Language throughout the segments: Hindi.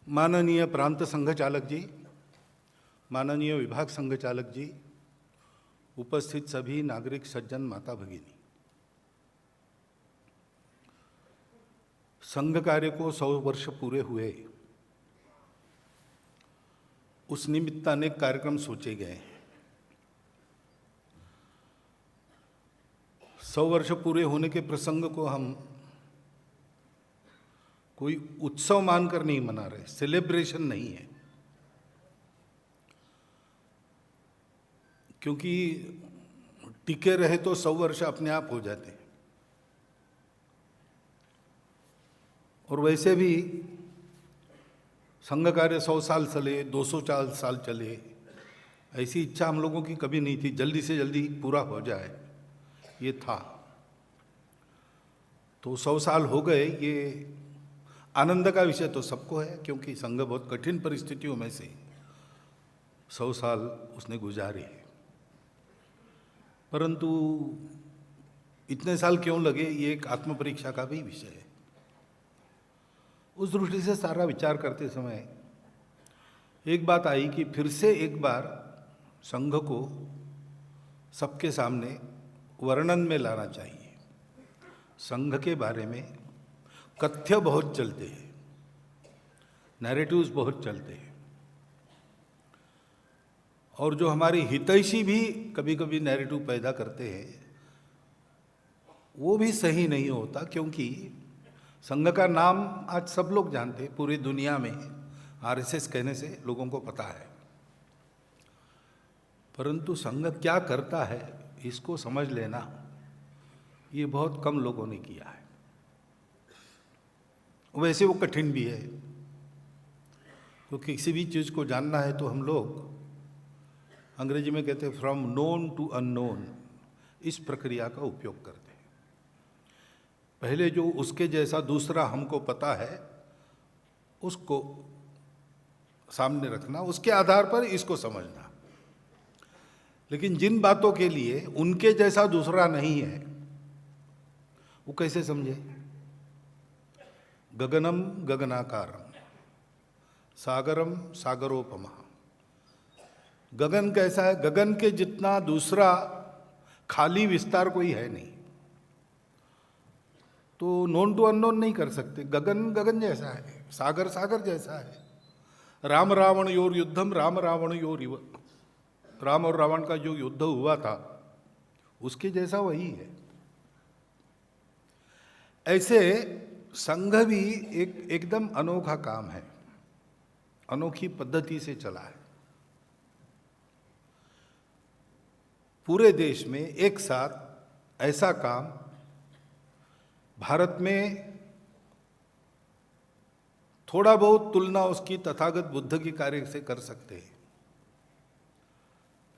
माननीय प्रांत संघ चालक जी, माननीय विभाग संघ चालक जी, उपस्थित सभी नागरिक सज्जन, माता भगिनी, संघ कार्य को 100 वर्ष पूरे हुए, उस निमित्त अनेक कार्यक्रम सोचे गए हैं। 100 वर्ष पूरे होने के प्रसंग को हम कोई उत्सव मानकर नहीं मना रहे, सेलिब्रेशन नहीं है, क्योंकि टिके रहे तो 100 वर्ष अपने आप हो जाते हैं। और वैसे भी संघ कार्य 100 साल चले, 200 साल चले, ऐसी इच्छा हम लोगों की कभी नहीं थी। जल्दी से जल्दी पूरा हो जाए, ये था। तो 100 साल हो गए, ये आनंद का विषय तो सबको है, क्योंकि संघ बहुत कठिन परिस्थितियों में से 100 साल उसने गुजारे हैं। परंतु इतने साल क्यों लगे, ये एक आत्म परीक्षा का भी विषय है। उस दृष्टि से सारा विचार करते समय एक बात आई कि फिर से एक बार संघ को सबके सामने वर्णन में लाना चाहिए। संघ के बारे में कथ्य बहुत चलते हैं, नैरेटिव्स बहुत चलते हैं, और जो हमारी हितैषी भी कभी कभी नैरेटिव पैदा करते हैं, वो भी सही नहीं होता। क्योंकि संघ का नाम आज सब लोग जानते हैं, पूरी दुनिया में आरएसएस कहने से लोगों को पता है, परंतु संघ क्या करता है इसको समझ लेना, ये बहुत कम लोगों ने किया है। वैसे वो कठिन भी है, क्योंकि किसी भी चीज़ को जानना है तो हम लोग, अंग्रेजी में कहते हैं फ्रॉम नोन टू अननोन, इस प्रक्रिया का उपयोग करते हैं। पहले जो उसके जैसा दूसरा हमको पता है उसको सामने रखना, उसके आधार पर इसको समझना। लेकिन जिन बातों के लिए उनके जैसा दूसरा नहीं है, वो कैसे समझे? गगनम गगनाकारम, सागरम सागरोपमा। गगन कैसा है? गगन के जितना दूसरा खाली विस्तार कोई है नहीं। तो नोन टू अननोन नहीं कर सकते। गगन गगन जैसा है, सागर सागर जैसा है। Ram Ravan your Yuddham, Ram Ravan your युव, Ram और रावण का जो युद्ध हुआ था उसके जैसा वही है। ऐसे संघ भी एकदम अनोखा काम है, अनोखी पद्धति से चला है। पूरे देश में एक साथ ऐसा काम भारत में थोड़ा बहुत तुलना उसकी तथागत बुद्ध की कार्य से कर सकते हैं,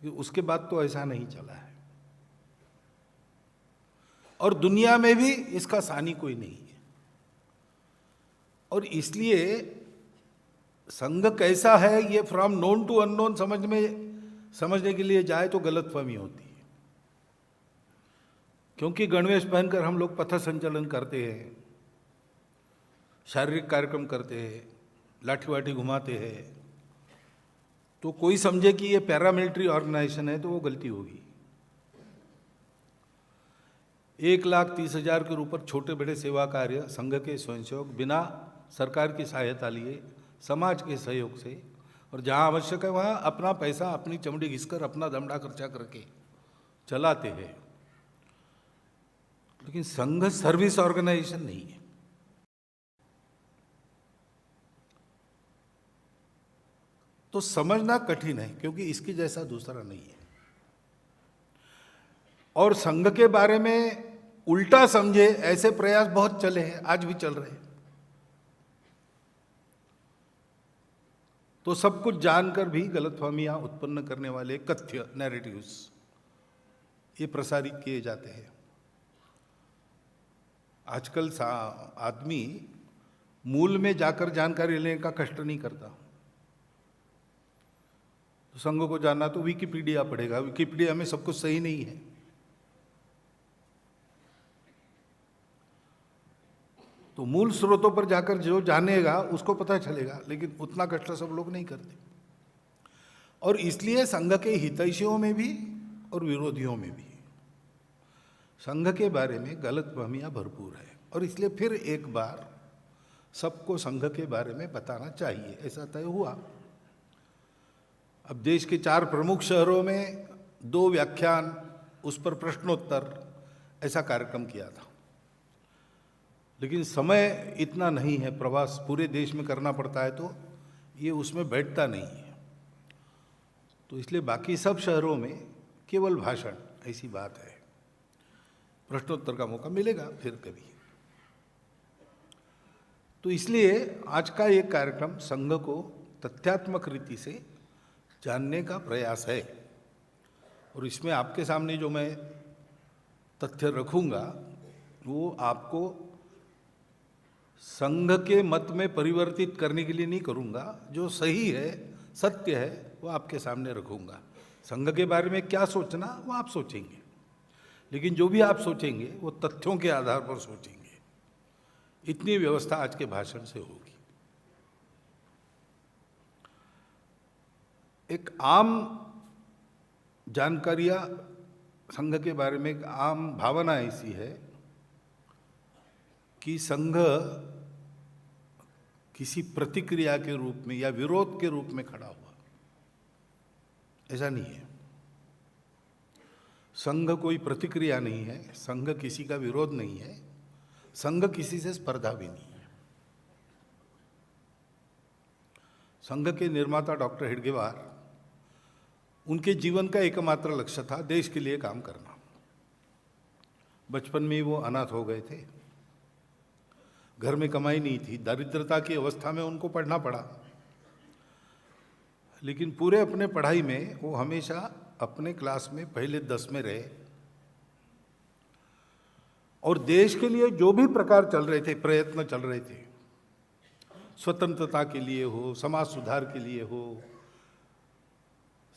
उसके बाद तो ऐसा नहीं चला है। और दुनिया में भी इसका सानी कोई नहीं है। और इसलिए संघ कैसा है ये फ्रॉम नोन टू अननोन समझने के लिए जाए तो गलतफहमी होती है। क्योंकि गणवेश पहनकर हम लोग पथ संचलन करते हैं, शारीरिक कार्यक्रम करते हैं, लाठी वाठी घुमाते हैं, तो कोई समझे कि ये पैरामिलिट्री ऑर्गेनाइजेशन है तो वो गलती होगी। 1,30,000 के ऊपर छोटे बड़े सेवा कार्य संघ के स्वयंसेवक बिना सरकार की सहायता लिए, समाज के सहयोग से, और जहाँ आवश्यक है वहाँ अपना पैसा, अपनी चमड़ी घिसकर, अपना दमड़ा खर्चा करके चलाते हैं। लेकिन संघ सर्विस ऑर्गेनाइजेशन नहीं है। तो समझना कठिन है, क्योंकि इसकी जैसा दूसरा नहीं है। और संघ के बारे में उल्टा समझे ऐसे प्रयास बहुत चले हैं, आज भी चल रहे हैं। तो सब कुछ जानकर भी गलतफहमियां उत्पन्न करने वाले कथ्य नैरेटिव्स ये प्रसारित किए जाते हैं। आजकल आदमी मूल में जाकर जानकारी लेने का कष्ट नहीं करता। तो संघ को जानना तो विकिपीडिया पढ़ेगा। विकिपीडिया में सब कुछ सही नहीं है। तो मूल स्रोतों पर जाकर जो जानेगा उसको पता चलेगा, लेकिन उतना कष्ट सब लोग नहीं करते। और इसलिए संघ के हितैषियों में भी और विरोधियों में भी संघ के बारे में गलतफहमियां भरपूर है, और इसलिए फिर एक बार सबको संघ के बारे में बताना चाहिए, ऐसा तय हुआ। अब देश के 4 प्रमुख शहरों में 2 व्याख्यान, उस पर प्रश्नोत्तर, ऐसा कार्यक्रम किया था। लेकिन समय इतना नहीं है, प्रवास पूरे देश में करना पड़ता है, तो ये उसमें बैठता नहीं है। तो इसलिए बाकी सब शहरों में केवल भाषण, ऐसी बात है। प्रश्नोत्तर का मौका मिलेगा फिर कभी। तो इसलिए आज का ये कार्यक्रम संघ को तथ्यात्मक रीति से जानने का प्रयास है, और इसमें आपके सामने जो मैं तथ्य रखूंगा वो आपको संघ के मत में परिवर्तित करने के लिए नहीं करूंगा। जो सही है, सत्य है, वो आपके सामने रखूंगा। संघ के बारे में क्या सोचना वो आप सोचेंगे, लेकिन जो भी आप सोचेंगे वो तथ्यों के आधार पर सोचेंगे। इतनी व्यवस्था आज के भाषण से होगी। एक आम जानकारियां संघ के बारे में, एक आम भावना ऐसी है कि संघ किसी प्रतिक्रिया के रूप में या विरोध के रूप में खड़ा हुआ। ऐसा नहीं है। संघ कोई प्रतिक्रिया नहीं है, संघ किसी का विरोध नहीं है, संघ किसी से स्पर्धा भी नहीं है। संघ के निर्माता डॉक्टर हेडगेवार, उनके जीवन का एकमात्र लक्ष्य था देश के लिए काम करना। बचपन में ही वो अनाथ हो गए थे, घर में कमाई नहीं थी, दारिद्रता की अवस्था में उनको पढ़ना पड़ा। लेकिन पूरे अपने पढ़ाई में वो हमेशा अपने क्लास में पहले 10 में रहे, और देश के लिए जो भी प्रकार चल रहे थे, प्रयत्न चल रहे थे, स्वतंत्रता के लिए हो, समाज सुधार के लिए हो,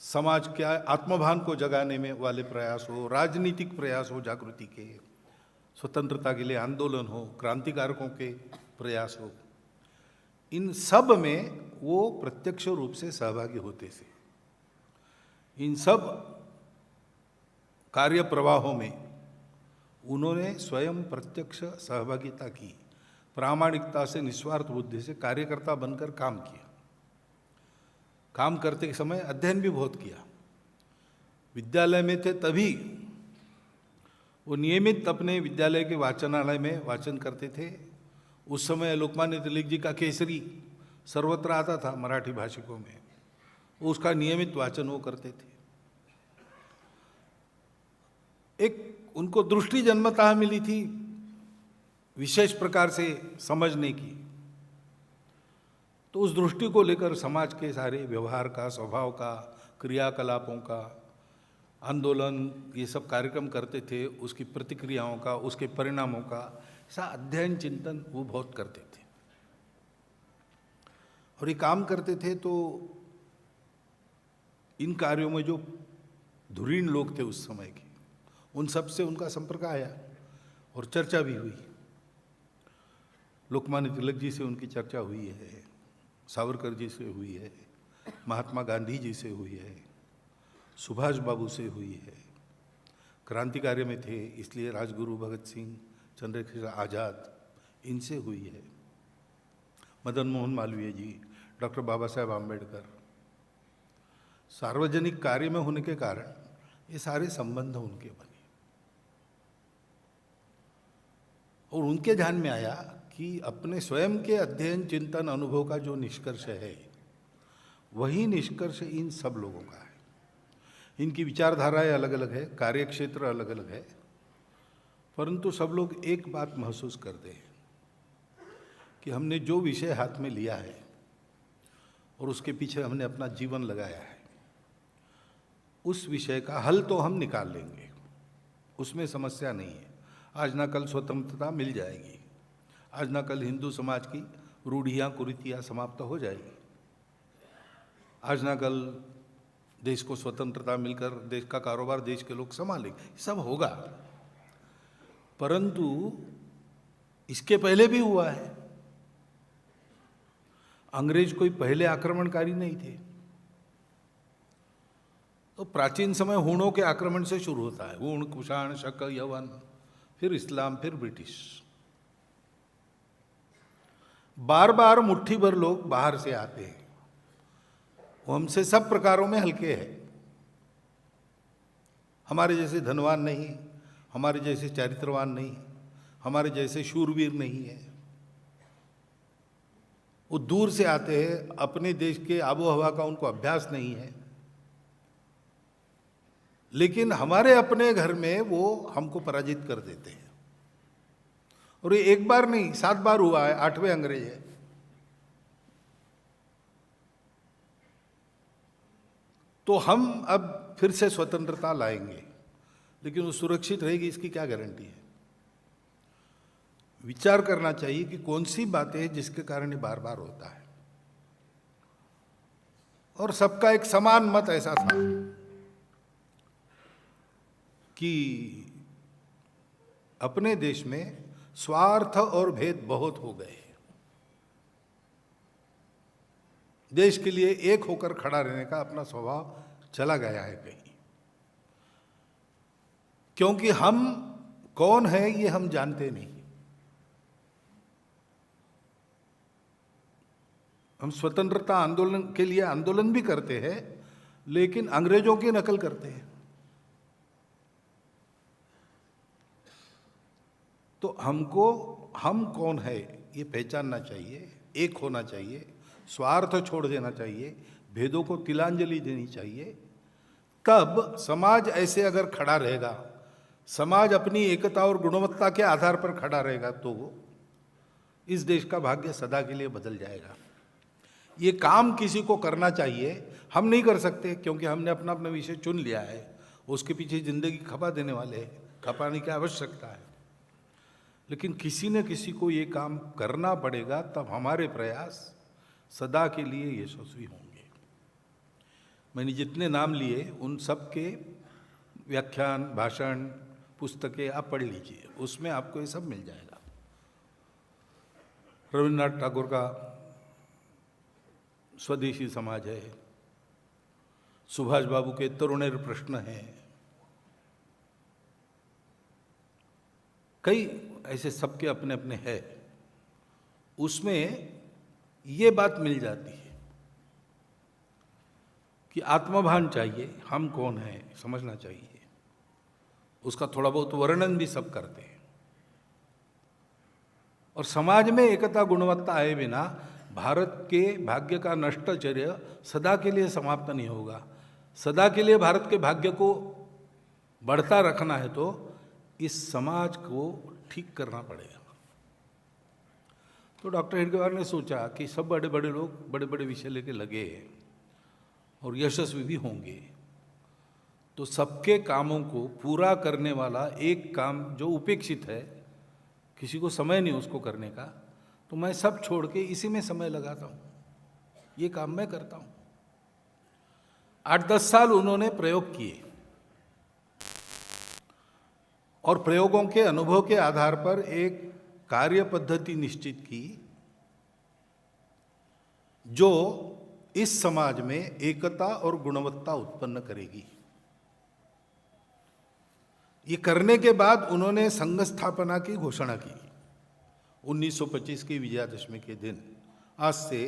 समाज के आत्मभान को जगाने में वाले प्रयास हो, राजनीतिक प्रयास हो, जागृति के, स्वतंत्रता के लिए आंदोलन हो, क्रांतिकारकों के प्रयास हो, इन सब में वो प्रत्यक्ष रूप से सहभागी होते थे। इन सब कार्य प्रवाहों में उन्होंने स्वयं प्रत्यक्ष सहभागिता की, प्रामाणिकता से, निस्वार्थ बुद्धि से कार्यकर्ता बनकर काम किया। काम करते समय अध्ययन भी बहुत किया। विद्यालय में थे तभी वो नियमित अपने विद्यालय के वाचनालय में वाचन करते थे। उस समय लोकमान्य तिलक जी का केसरी सर्वत्र आता था मराठी भाषिकों में, उसका नियमित वाचन वो करते थे। एक उनको दृष्टि जन्मतः मिली थी विशेष प्रकार से समझने की, तो उस दृष्टि को लेकर समाज के सारे व्यवहार का, स्वभाव का, क्रियाकलापों का, आंदोलन, ये सब कार्यक्रम करते थे, उसकी प्रतिक्रियाओं का, उसके परिणामों का ऐसा अध्ययन चिंतन वो बहुत करते थे। और ये काम करते थे तो इन कार्यों में जो धुरीण लोग थे उस समय के, उन सब से उनका संपर्क आया और चर्चा भी हुई। लोकमान्य तिलक जी से उनकी चर्चा हुई है, सावरकर जी से हुई है, महात्मा गांधी जी से हुई है, सुभाष बाबू से हुई है। क्रांतिकार्य में थे इसलिए राजगुरु भगत सिंह, चंद्रशेखर आज़ाद, इनसे हुई है। मदन मोहन मालवीय जी, डॉक्टर बाबा साहेब आम्बेडकर। सार्वजनिक कार्य में होने के कारण ये सारे संबंध उनके बने, और उनके ध्यान में आया कि अपने स्वयं के अध्ययन, चिंतन, अनुभव का जो निष्कर्ष है, वही निष्कर्ष इन सब लोगों का है। इनकी विचारधाराएं अलग अलग है, कार्यक्षेत्र अलग अलग है, परंतु सब लोग एक बात महसूस करते हैं कि हमने जो विषय हाथ में लिया है और उसके पीछे हमने अपना जीवन लगाया है, उस विषय का हल तो हम निकाल लेंगे, उसमें समस्या नहीं है। आज ना कल स्वतंत्रता मिल जाएगी, आज ना कल हिंदू समाज की रूढ़ियाँ कुरीतियाँ समाप्त हो जाएगी, आज ना कल देश को स्वतंत्रता मिलकर देश का कारोबार देश के लोग संभालेंगे, सब होगा। परंतु इसके पहले भी हुआ है। अंग्रेज कोई पहले आक्रमणकारी नहीं थे। तो प्राचीन समय हूणों के आक्रमण से शुरू होता है। हूण, कुषाण, शक, यवन, फिर इस्लाम, फिर ब्रिटिश। बार बार मुट्ठी भर लोग बाहर से आते हैं। वो हमसे सब प्रकारों में हल्के हैं। हमारे जैसे धनवान नहीं, हमारे जैसे चारित्रवान नहीं, हमारे जैसे शूरवीर नहीं है। वो दूर से आते हैं, अपने देश के आबो हवा का उनको अभ्यास नहीं है, लेकिन हमारे अपने घर में वो हमको पराजित कर देते हैं। और ये एक बार नहीं, 7 बार हुआ है। 8वें अंग्रेज है। तो हम अब फिर से स्वतंत्रता लाएंगे, लेकिन वो सुरक्षित रहेगी इसकी क्या गारंटी है? विचार करना चाहिए कि कौन सी बातें हैं जिसके कारण ये बार बार होता है। और सबका एक समान मत ऐसा था कि अपने देश में स्वार्थ और भेद बहुत हो गए। देश के लिए एक होकर खड़ा रहने का अपना स्वभाव चला गया है कहीं। क्योंकि हम कौन है ये हम जानते नहीं। हम स्वतंत्रता आंदोलन के लिए आंदोलन भी करते हैं, लेकिन अंग्रेजों की नकल करते हैं। तो हमको हम कौन है ये पहचानना चाहिए, एक होना चाहिए, स्वार्थ छोड़ देना चाहिए, भेदों को तिलांजलि देनी चाहिए। तब समाज ऐसे अगर खड़ा रहेगा, समाज अपनी एकता और गुणवत्ता के आधार पर खड़ा रहेगा, तो इस देश का भाग्य सदा के लिए बदल जाएगा। ये काम किसी को करना चाहिए, हम नहीं कर सकते क्योंकि हमने अपना अपना विषय चुन लिया है। उसके पीछे जिंदगी खपा देने वाले हैं, खपाने की आवश्यकता है। लेकिन किसी न किसी को ये काम करना पड़ेगा, तब हमारे प्रयास सदा के लिए यशस्वी होंगे। मैंने जितने नाम लिए उन सब के व्याख्यान, भाषण, पुस्तकें आप पढ़ लीजिए, उसमें आपको ये सब मिल जाएगा। रविन्द्रनाथ ठाकुर का स्वदेशी समाज है, सुभाष बाबू के तरुणेर प्रश्न है, कई ऐसे सबके अपने अपने हैं। उसमें ये बात मिल जाती है कि आत्मभान चाहिए, हम कौन हैं समझना चाहिए। उसका थोड़ा बहुत वर्णन भी सब करते हैं। और समाज में एकता गुणवत्ता आए बिना भारत के भाग्य का नष्टचर्य सदा के लिए समाप्त नहीं होगा। सदा के लिए भारत के भाग्य को बढ़ता रखना है तो इस समाज को ठीक करना पड़ेगा। तो डॉक्टर हेडगेवार ने सोचा कि सब बड़े बड़े लोग बड़े बड़े विषय लेके लगे और यशस्वी भी होंगे, तो सबके कामों को पूरा करने वाला एक काम जो उपेक्षित है, किसी को समय नहीं उसको करने का, तो मैं सब छोड़ के इसी में समय लगाता हूँ, ये काम मैं करता हूँ। 8-10 साल उन्होंने प्रयोग किए और प्रयोगों के अनुभव के आधार पर एक कार्य पद्धति निश्चित की जो इस समाज में एकता और गुणवत्ता उत्पन्न करेगी। ये करने के बाद उन्होंने संघ स्थापना की घोषणा की। 1925 की विजयादशमी के दिन आज से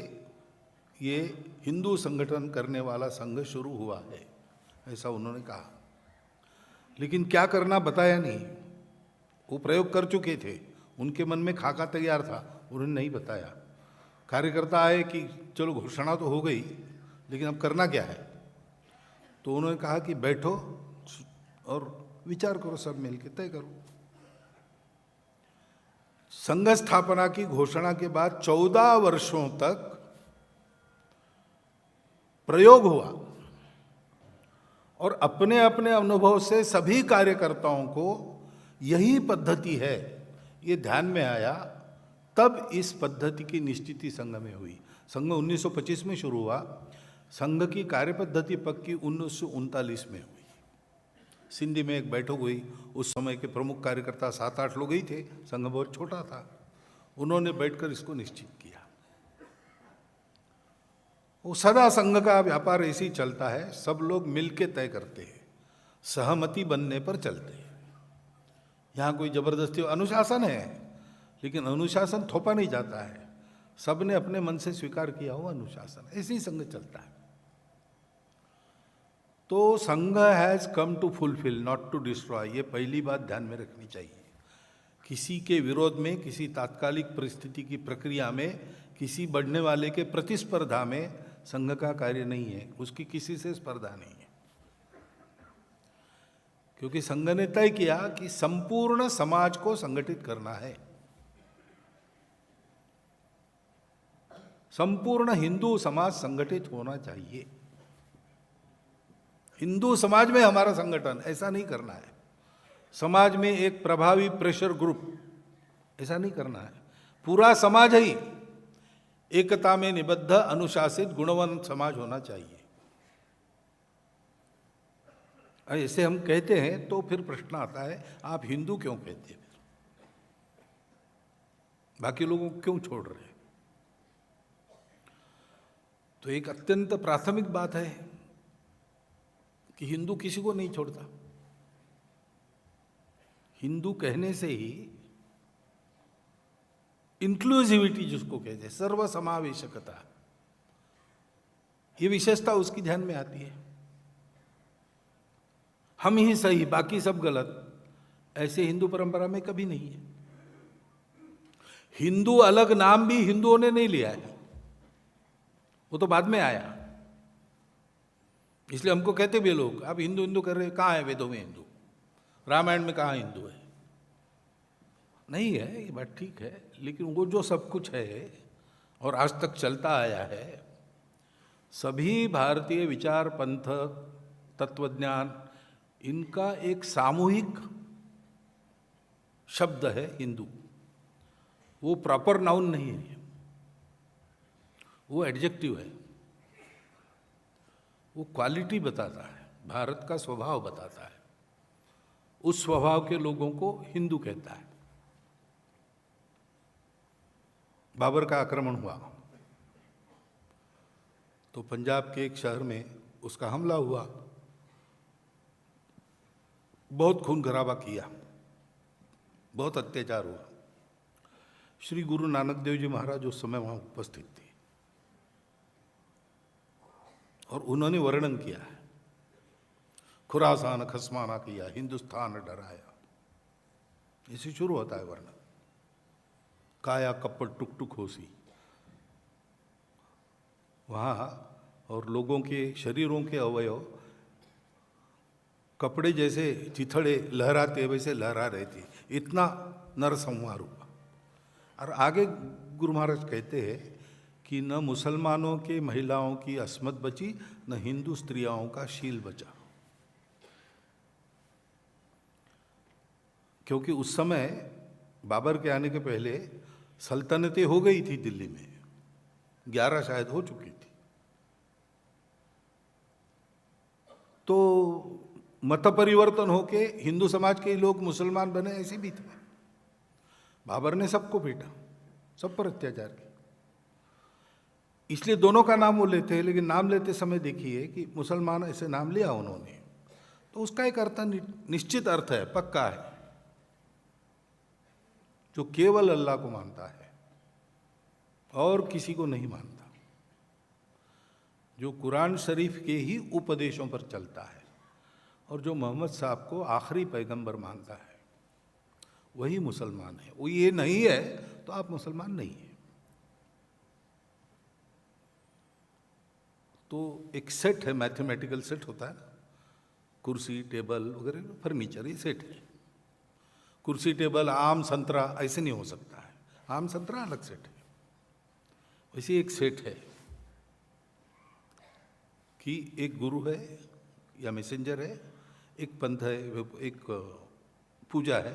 ये हिंदू संगठन करने वाला संघ शुरू हुआ है, ऐसा उन्होंने कहा। लेकिन क्या करना बताया नहीं। वो प्रयोग कर चुके थे, उनके मन में खाका तैयार था, उन्होंने नहीं बताया। कार्यकर्ता आए कि चलो घोषणा तो हो गई, लेकिन अब करना क्या है। तो उन्होंने कहा कि बैठो और विचार करो, सब मिलकर तय करो। संघ स्थापना की घोषणा के बाद 14 वर्षों तक प्रयोग हुआ और अपने अपने अनुभव से सभी कार्यकर्ताओं को यही पद्धति है ये ध्यान में आया। तब इस पद्धति की निश्चिति संघ में हुई। संघ 1925 में शुरू हुआ, संघ की कार्यपद्धति पक्की 1939 में हुई। सिंधी में एक बैठक हुई, उस समय के प्रमुख कार्यकर्ता 7-8 लोग ही थे, संघ बहुत छोटा था। उन्होंने बैठकर इसको निश्चित किया। वो सदा संघ का व्यापार ऐसे ही चलता है, सब लोग मिलके तय करते हैं, सहमति बनने पर चलते हैं। यहाँ कोई जबरदस्ती, अनुशासन है, लेकिन अनुशासन थोपा नहीं जाता है, सबने अपने मन से स्वीकार किया हुआ अनुशासन, ऐसे ही संघ चलता है। तो Sangh has come to fulfil not to destroy, ये पहली बात ध्यान में रखनी चाहिए। किसी के विरोध में, किसी तात्कालिक परिस्थिति की प्रक्रिया में, किसी बढ़ने वाले के प्रतिस्पर्धा में संघ का कार्य नहीं है, उसकी किसी से स्पर्धा नहीं है। क्योंकि संघ ने तय किया कि संपूर्ण समाज को संगठित करना है, संपूर्ण हिंदू समाज संगठित होना चाहिए। हिंदू समाज में हमारा संगठन, ऐसा नहीं करना है। समाज में एक प्रभावी प्रेशर ग्रुप, ऐसा नहीं करना है। पूरा समाज ही एकता में निबद्ध, अनुशासित, गुणवान समाज होना चाहिए। ऐसे हम कहते हैं तो फिर प्रश्न आता है, आप हिंदू क्यों कहते हैं, बाकी लोगों को क्यों छोड़ रहे हैं? तो एक अत्यंत प्राथमिक बात है कि हिंदू किसी को नहीं छोड़ता। हिंदू कहने से ही इंक्लूसिविटी जिसको कहते हैं, सर्वसमावेशकता, ये विशेषता उसकी ध्यान में आती है। हम ही सही, बाकी सब गलत, ऐसे हिंदू परंपरा में कभी नहीं है। हिंदू अलग नाम भी हिंदुओं ने नहीं लिया है, वो तो बाद में आया। इसलिए हमको कहते भी लोग, आप हिंदू हिंदू कर रहे, कहाँ है वेदों में हिंदू, रामायण में कहाँ हिंदू है? नहीं है, ये बात ठीक है, लेकिन वो जो सब कुछ है और आज तक चलता आया है, सभी भारतीय विचार, पंथ, तत्वज्ञान, इनका एक सामूहिक शब्द है हिंदू। वो प्रॉपर नाउन नहीं है, वो एडजेक्टिव है। वो क्वालिटी बताता है, भारत का स्वभाव बताता है। उस स्वभाव के लोगों को हिंदू कहता है। बाबर का आक्रमण हुआ तो पंजाब के एक शहर में उसका हमला हुआ, बहुत खून खराबा किया, बहुत अत्याचार हुआ। श्री गुरु नानक देव जी महाराज उस समय वहां उपस्थित थे और उन्होंने वर्णन किया है, खुरासान खसमाना किया, हिंदुस्तान डराया, इसे शुरू होता है वर्णन। काया कपट टुक टुक होसी वहाँ, और लोगों के शरीरों के अवयव कपड़े जैसे चिथड़े लहराते वैसे लहरा रहे थे, इतना नरसंहार हुआ। और आगे गुरु महाराज कहते हैं कि न मुसलमानों के महिलाओं की अस्मत बची, न हिंदू स्त्रियों का शील बचा। क्योंकि उस समय बाबर के आने के पहले सल्तनतें हो गई थी दिल्ली में, 11 शायद हो चुकी थी। तो मत परिवर्तन होके हिंदू समाज के लोग मुसलमान बने, ऐसे भी थे। बाबर ने सबको पीटा, सब पर अत्याचार किया। इसलिए दोनों का नाम वो लेते हैं, लेकिन नाम लेते समय देखिए कि मुसलमान ऐसे नाम लिया उन्होंने, तो उसका एक अर्थ निश्चित अर्थ है, पक्का है, जो केवल अल्लाह को मानता है और किसी को नहीं मानता, जो कुरान शरीफ के ही उपदेशों पर चलता है और जो मोहम्मद साहब को आखिरी पैगंबर मानता है, वही मुसलमान है। वो ये नहीं है तो आप मुसलमान नहीं है। तो एक सेट है, मैथमेटिकल सेट होता है ना, कुर्सी टेबल वगैरह फर्नीचर, ये सेट है। कुर्सी टेबल आम संतरा ऐसे नहीं हो सकता है, आम संतरा अलग सेट है। वैसे एक सेट है कि एक गुरु है या मैसेंजर है, एक पंथ है, एक पूजा है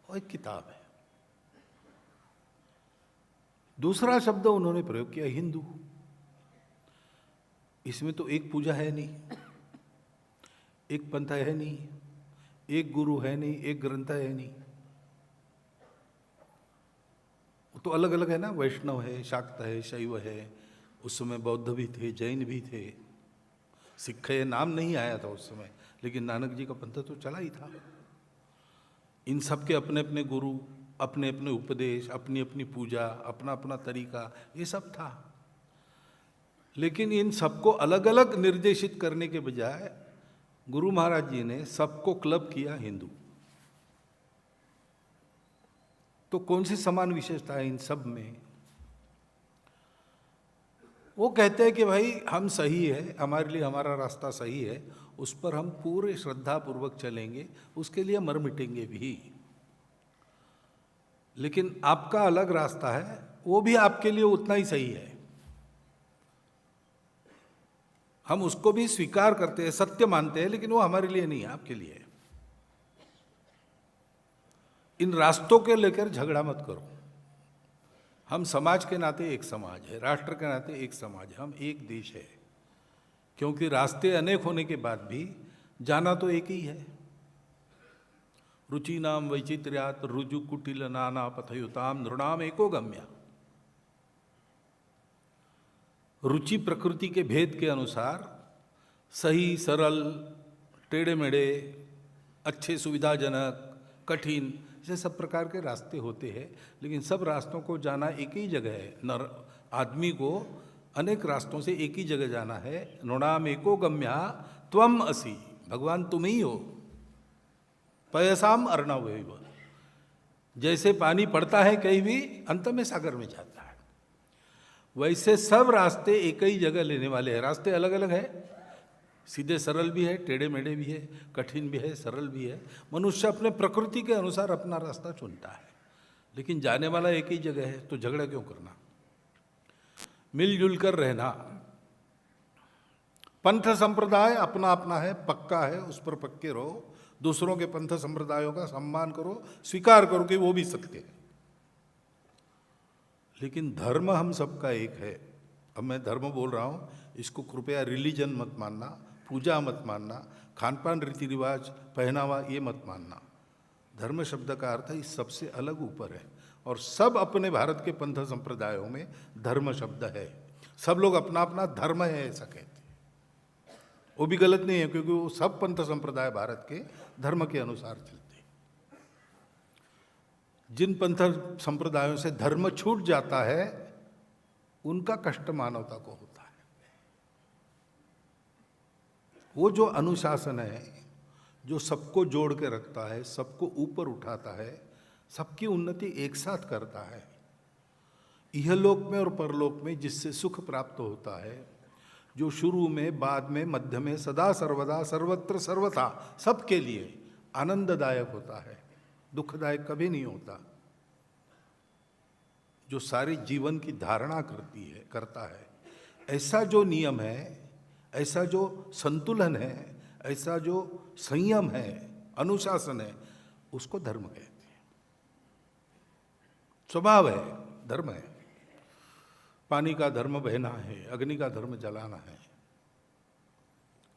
और एक किताब है। दूसरा शब्द उन्होंने प्रयोग किया हिंदू। इसमें तो एक पूजा है नहीं, एक पंथ है नहीं, एक गुरु है नहीं, एक ग्रंथ है नहीं। तो अलग अलग है ना, वैष्णव है, शाक्त है, शैव है, उस समय बौद्ध भी थे, जैन भी थे, सिख है, नाम नहीं आया था उस समय, लेकिन नानक जी का पंथ तो चला ही था। इन सब के अपने अपने गुरु, अपने अपने उपदेश, अपनी अपनी पूजा, अपना अपना तरीका, ये सब था। लेकिन इन सबको अलग अलग निर्देशित करने के बजाय गुरु महाराज जी ने सबको क्लब किया हिंदू। तो कौन सी समान विशेषता है इन सब में? वो कहते हैं कि भाई हम सही है, हमारे लिए हमारा रास्ता सही है, उस पर हम पूरे श्रद्धा पूर्वक चलेंगे, उसके लिए मर मिटेंगे भी। लेकिन आपका अलग रास्ता है, वो भी आपके लिए उतना ही सही है, हम उसको भी स्वीकार करते हैं, सत्य मानते हैं, लेकिन वो हमारे लिए नहीं है, आपके लिए है। इन रास्तों के लेकर झगड़ा मत करो। हम समाज के नाते एक समाज है, राष्ट्र के नाते एक समाज है, हम एक देश है। क्योंकि रास्ते अनेक होने के बाद भी जाना तो एक ही है। रुचि नाम वैचित्र्यात रुजु कुटिल नाना पथयुताम नृणाम एको गम्या। रुचि प्रकृति के भेद के अनुसार सही, सरल, टेढ़े मेढ़े, अच्छे, सुविधाजनक, कठिन, ऐसे सब प्रकार के रास्ते होते हैं, लेकिन सब रास्तों को जाना एक ही जगह है। नर आदमी को अनेक रास्तों से एक ही जगह जाना है। नृणाम एको गम्या त्वम असि, भगवान तुम ही हो। पयसाम अर्णव, जैसे पानी पड़ता है कहीं भी, अंत में सागर में जाता है, वैसे सब रास्ते एक ही जगह लेने वाले हैं। रास्ते अलग अलग है, सीधे सरल भी है, टेढ़े मेढ़े भी है, कठिन भी है, सरल भी है। मनुष्य अपने प्रकृति के अनुसार अपना रास्ता चुनता है, लेकिन जाने वाला एक ही जगह है, तो झगड़ा क्यों करना? मिलजुल कर रहना। पंथ संप्रदाय अपना अपना है, पक्का है, उस पर पक्के रहो। दूसरों के पंथ संप्रदायों का सम्मान करो, स्वीकार करो कि वो भी सत्य है। लेकिन धर्म हम सबका एक है। अब मैं धर्म बोल रहा हूँ, इसको कृपया रिलीजन मत मानना, पूजा मत मानना, खान पान, रीति रिवाज, पहनावा, ये मत मानना। धर्म शब्द का अर्थ इस सबसे अलग ऊपर है, और सब अपने भारत के पंथ संप्रदायों में धर्म शब्द है। सब लोग अपना अपना धर्म है ऐसा कहते हैं। वो भी गलत नहीं है, क्योंकि वो सब पंथ संप्रदाय भारत के धर्म के अनुसार चलते हैं। जिन पंथ संप्रदायों से धर्म छूट जाता है, उनका कष्ट मानवता को होता है। वो जो अनुशासन है, जो सबको जोड़ के रखता है, सबको ऊपर उठाता है, सबकी उन्नति एक साथ करता है, इहलोक में और परलोक में जिससे सुख प्राप्त होता है, जो शुरू में, बाद में, मध्य में, सदा सर्वदा, सर्वत्र सर्वथा सबके लिए आनंददायक होता है, दुखदायक कभी नहीं होता, जो सारे जीवन की धारणा करता है, ऐसा जो नियम है, ऐसा जो संतुलन है, ऐसा जो संयम है, अनुशासन है, उसको धर्म कहते हैं। स्वभाव है, धर्म है। पानी का धर्म बहना है, अग्नि का धर्म जलाना है,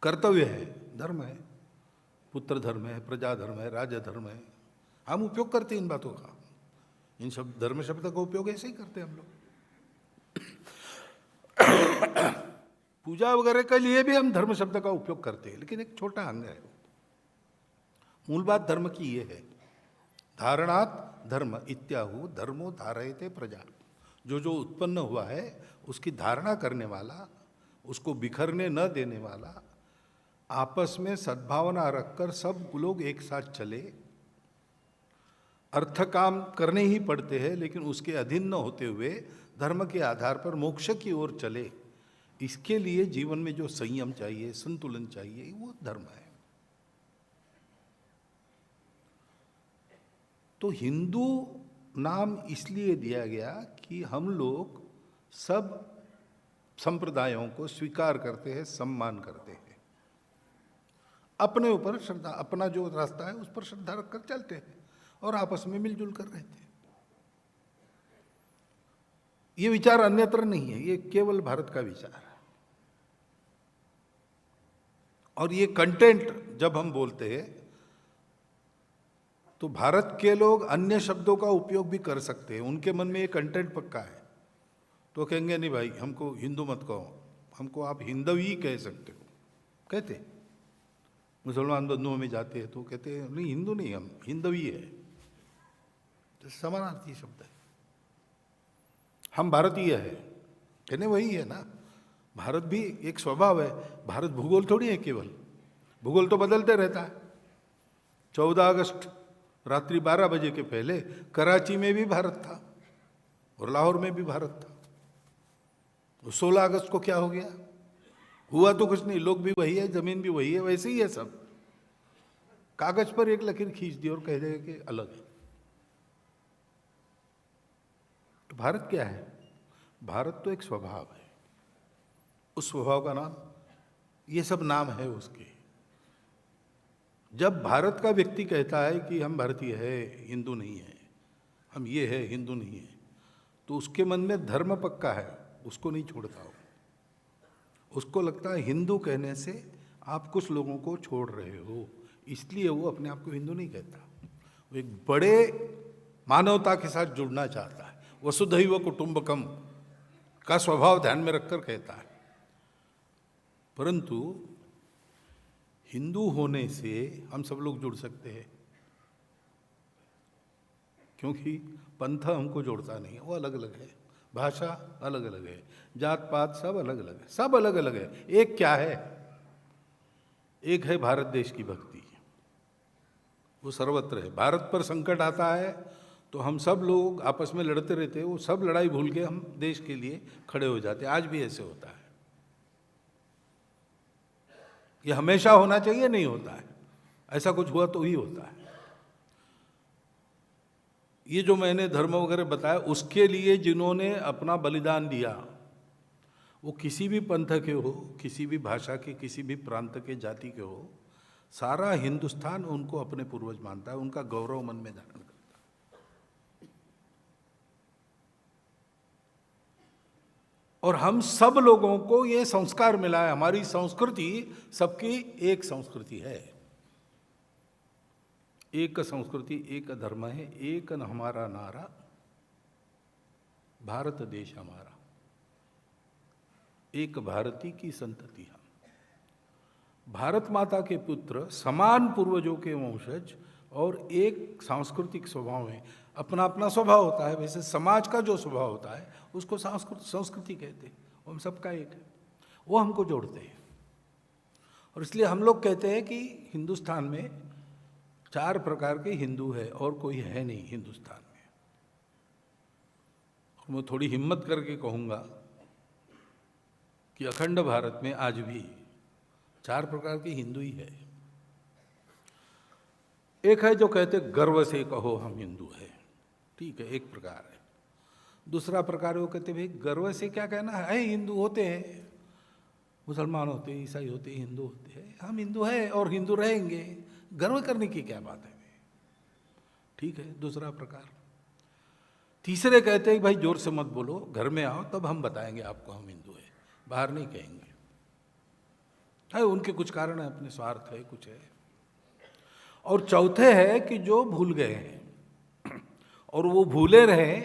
कर्तव्य है, धर्म है। पुत्र धर्म है, प्रजा धर्म है, राजा धर्म है। हम उपयोग करते हैं इन बातों का, इन शब्द, धर्म शब्द का उपयोग ऐसे ही करते हैं हम लोग। पूजा वगैरह के लिए भी हम धर्म शब्द का उपयोग करते हैं, लेकिन एक छोटा अंग है। मूल बात धर्म की ये है, धारणात् धर्म इत्याहु धर्मो धारयते प्रजा। जो जो उत्पन्न हुआ है उसकी धारणा करने वाला, उसको बिखरने न देने वाला, आपस में सद्भावना रखकर सब लोग एक साथ चले। अर्थ काम करने ही पड़ते हैं, लेकिन उसके अधीन न होते हुए धर्म के आधार पर मोक्ष की ओर चले। इसके लिए जीवन में जो संयम चाहिए, संतुलन चाहिए, वो धर्म है। तो हिंदू नाम इसलिए दिया गया कि हम लोग सब संप्रदायों को स्वीकार करते हैं, सम्मान करते हैं, अपने ऊपर श्रद्धा, अपना जो रास्ता है उस पर श्रद्धा रखकर चलते हैं और आपस में मिलजुल कर रहते हैं। ये विचार अन्यत्र नहीं है, ये केवल भारत का विचार है। और ये कंटेंट जब हम बोलते हैं तो भारत के लोग अन्य शब्दों का उपयोग भी कर सकते हैं, उनके मन में ये कंटेंट पक्का है, तो कहेंगे नहीं भाई हमको हिंदू मत कहो, हमको आप हिंदवी कह सकते हो। कहते मुसलमान बंधुओं में जाते हैं तो कहते हैं नहीं हिंदू नहीं, हम हिंदवी है, तो समानार्थी शब्द है। हम भारतीय है कहने वही है ना, भारत भी एक स्वभाव है, भारत भूगोल थोड़ी है केवल, भूगोल तो बदलते रहता है। 14 अगस्त रात्रि 12 बजे के पहले कराची में भी भारत था और लाहौर में भी भारत था। 16 अगस्त को क्या हो गया? हुआ तो कुछ नहीं, लोग भी वही है, जमीन भी वही है, वैसे ही है सब। कागज पर एक लकीर खींच दी और कह देगा कि अलग है। तो भारत क्या है? भारत तो एक स्वभाव है, उस स्वभाव का नाम, ये सब नाम है उसके। जब भारत का व्यक्ति कहता है कि हम भारतीय है, हिंदू नहीं है, हम ये है हिंदू नहीं है, तो उसके मन में धर्म पक्का है, उसको नहीं छोड़ता हो। उसको लगता है हिंदू कहने से आप कुछ लोगों को छोड़ रहे हो, इसलिए वो अपने आप को हिंदू नहीं कहता। वो एक बड़े मानवता के साथ जुड़ना चाहता है, वसुधैव कुटुंबकम का स्वभाव ध्यान में रखकर कहता है। परंतु हिंदू होने से हम सब लोग जुड़ सकते हैं, क्योंकि पंथ हमको जोड़ता नहीं है, वो अलग अलग है, भाषा अलग अलग है, जात पात सब अलग अलग है, सब अलग अलग है। एक क्या है? एक है भारत देश की भक्ति, वो सर्वत्र है। भारत पर संकट आता है तो हम सब लोग आपस में लड़ते रहते हैं, वो सब लड़ाई भूल के हम देश के लिए खड़े हो जाते हैं। आज भी ऐसे होता है। ये हमेशा होना चाहिए? नहीं होता है, ऐसा कुछ हुआ तो ही होता है। ये जो मैंने धर्म वगैरह बताया, उसके लिए जिन्होंने अपना बलिदान दिया, वो किसी भी पंथ के हो, किसी भी भाषा के, किसी भी प्रांत के, जाति के हो, सारा हिंदुस्तान उनको अपने पूर्वज मानता है, उनका गौरव मन में धारण करता है। और हम सब लोगों को ये संस्कार मिला है, हमारी संस्कृति सबकी एक संस्कृति है, एक संस्कृति, एक धर्म है, एक हमारा नारा, भारत देश हमारा, एक भारती की संतति हम, भारत माता के पुत्र, समान पूर्वजों के वंशज, और एक सांस्कृतिक स्वभाव है। अपना अपना स्वभाव होता है, वैसे समाज का जो स्वभाव होता है उसको संस्कृति कहते हैं। हम सबका एक है, वो हमको जोड़ते हैं। और इसलिए हम लोग कहते हैं कि हिंदुस्तान में 4 प्रकार के हिंदू है और कोई है नहीं हिंदुस्तान में। और मैं थोड़ी हिम्मत करके कहूँगा कि अखंड भारत में आज भी 4 प्रकार के हिंदू ही है। एक है जो कहते गर्व से कहो हम हिंदू है, ठीक है, एक प्रकार है। दूसरा प्रकार वो कहते भाई गर्व से क्या कहना है, हिंदू होते हैं, मुसलमान होते हैं, ईसाई होते हैं, हिंदू होते हैं, हम हिंदू हैं और हिंदू रहेंगे, गर्व करने की क्या बात है, ठीक है, दूसरा प्रकार। तीसरे कहते हैं भाई जोर से मत बोलो, घर में आओ तब हम बताएंगे आपको हम हिंदू हैं, बाहर नहीं कहेंगे। है उनके कुछ कारण है, अपने स्वार्थ है, कुछ है। और चौथे है कि जो भूल गए हैं और वो भूले रहे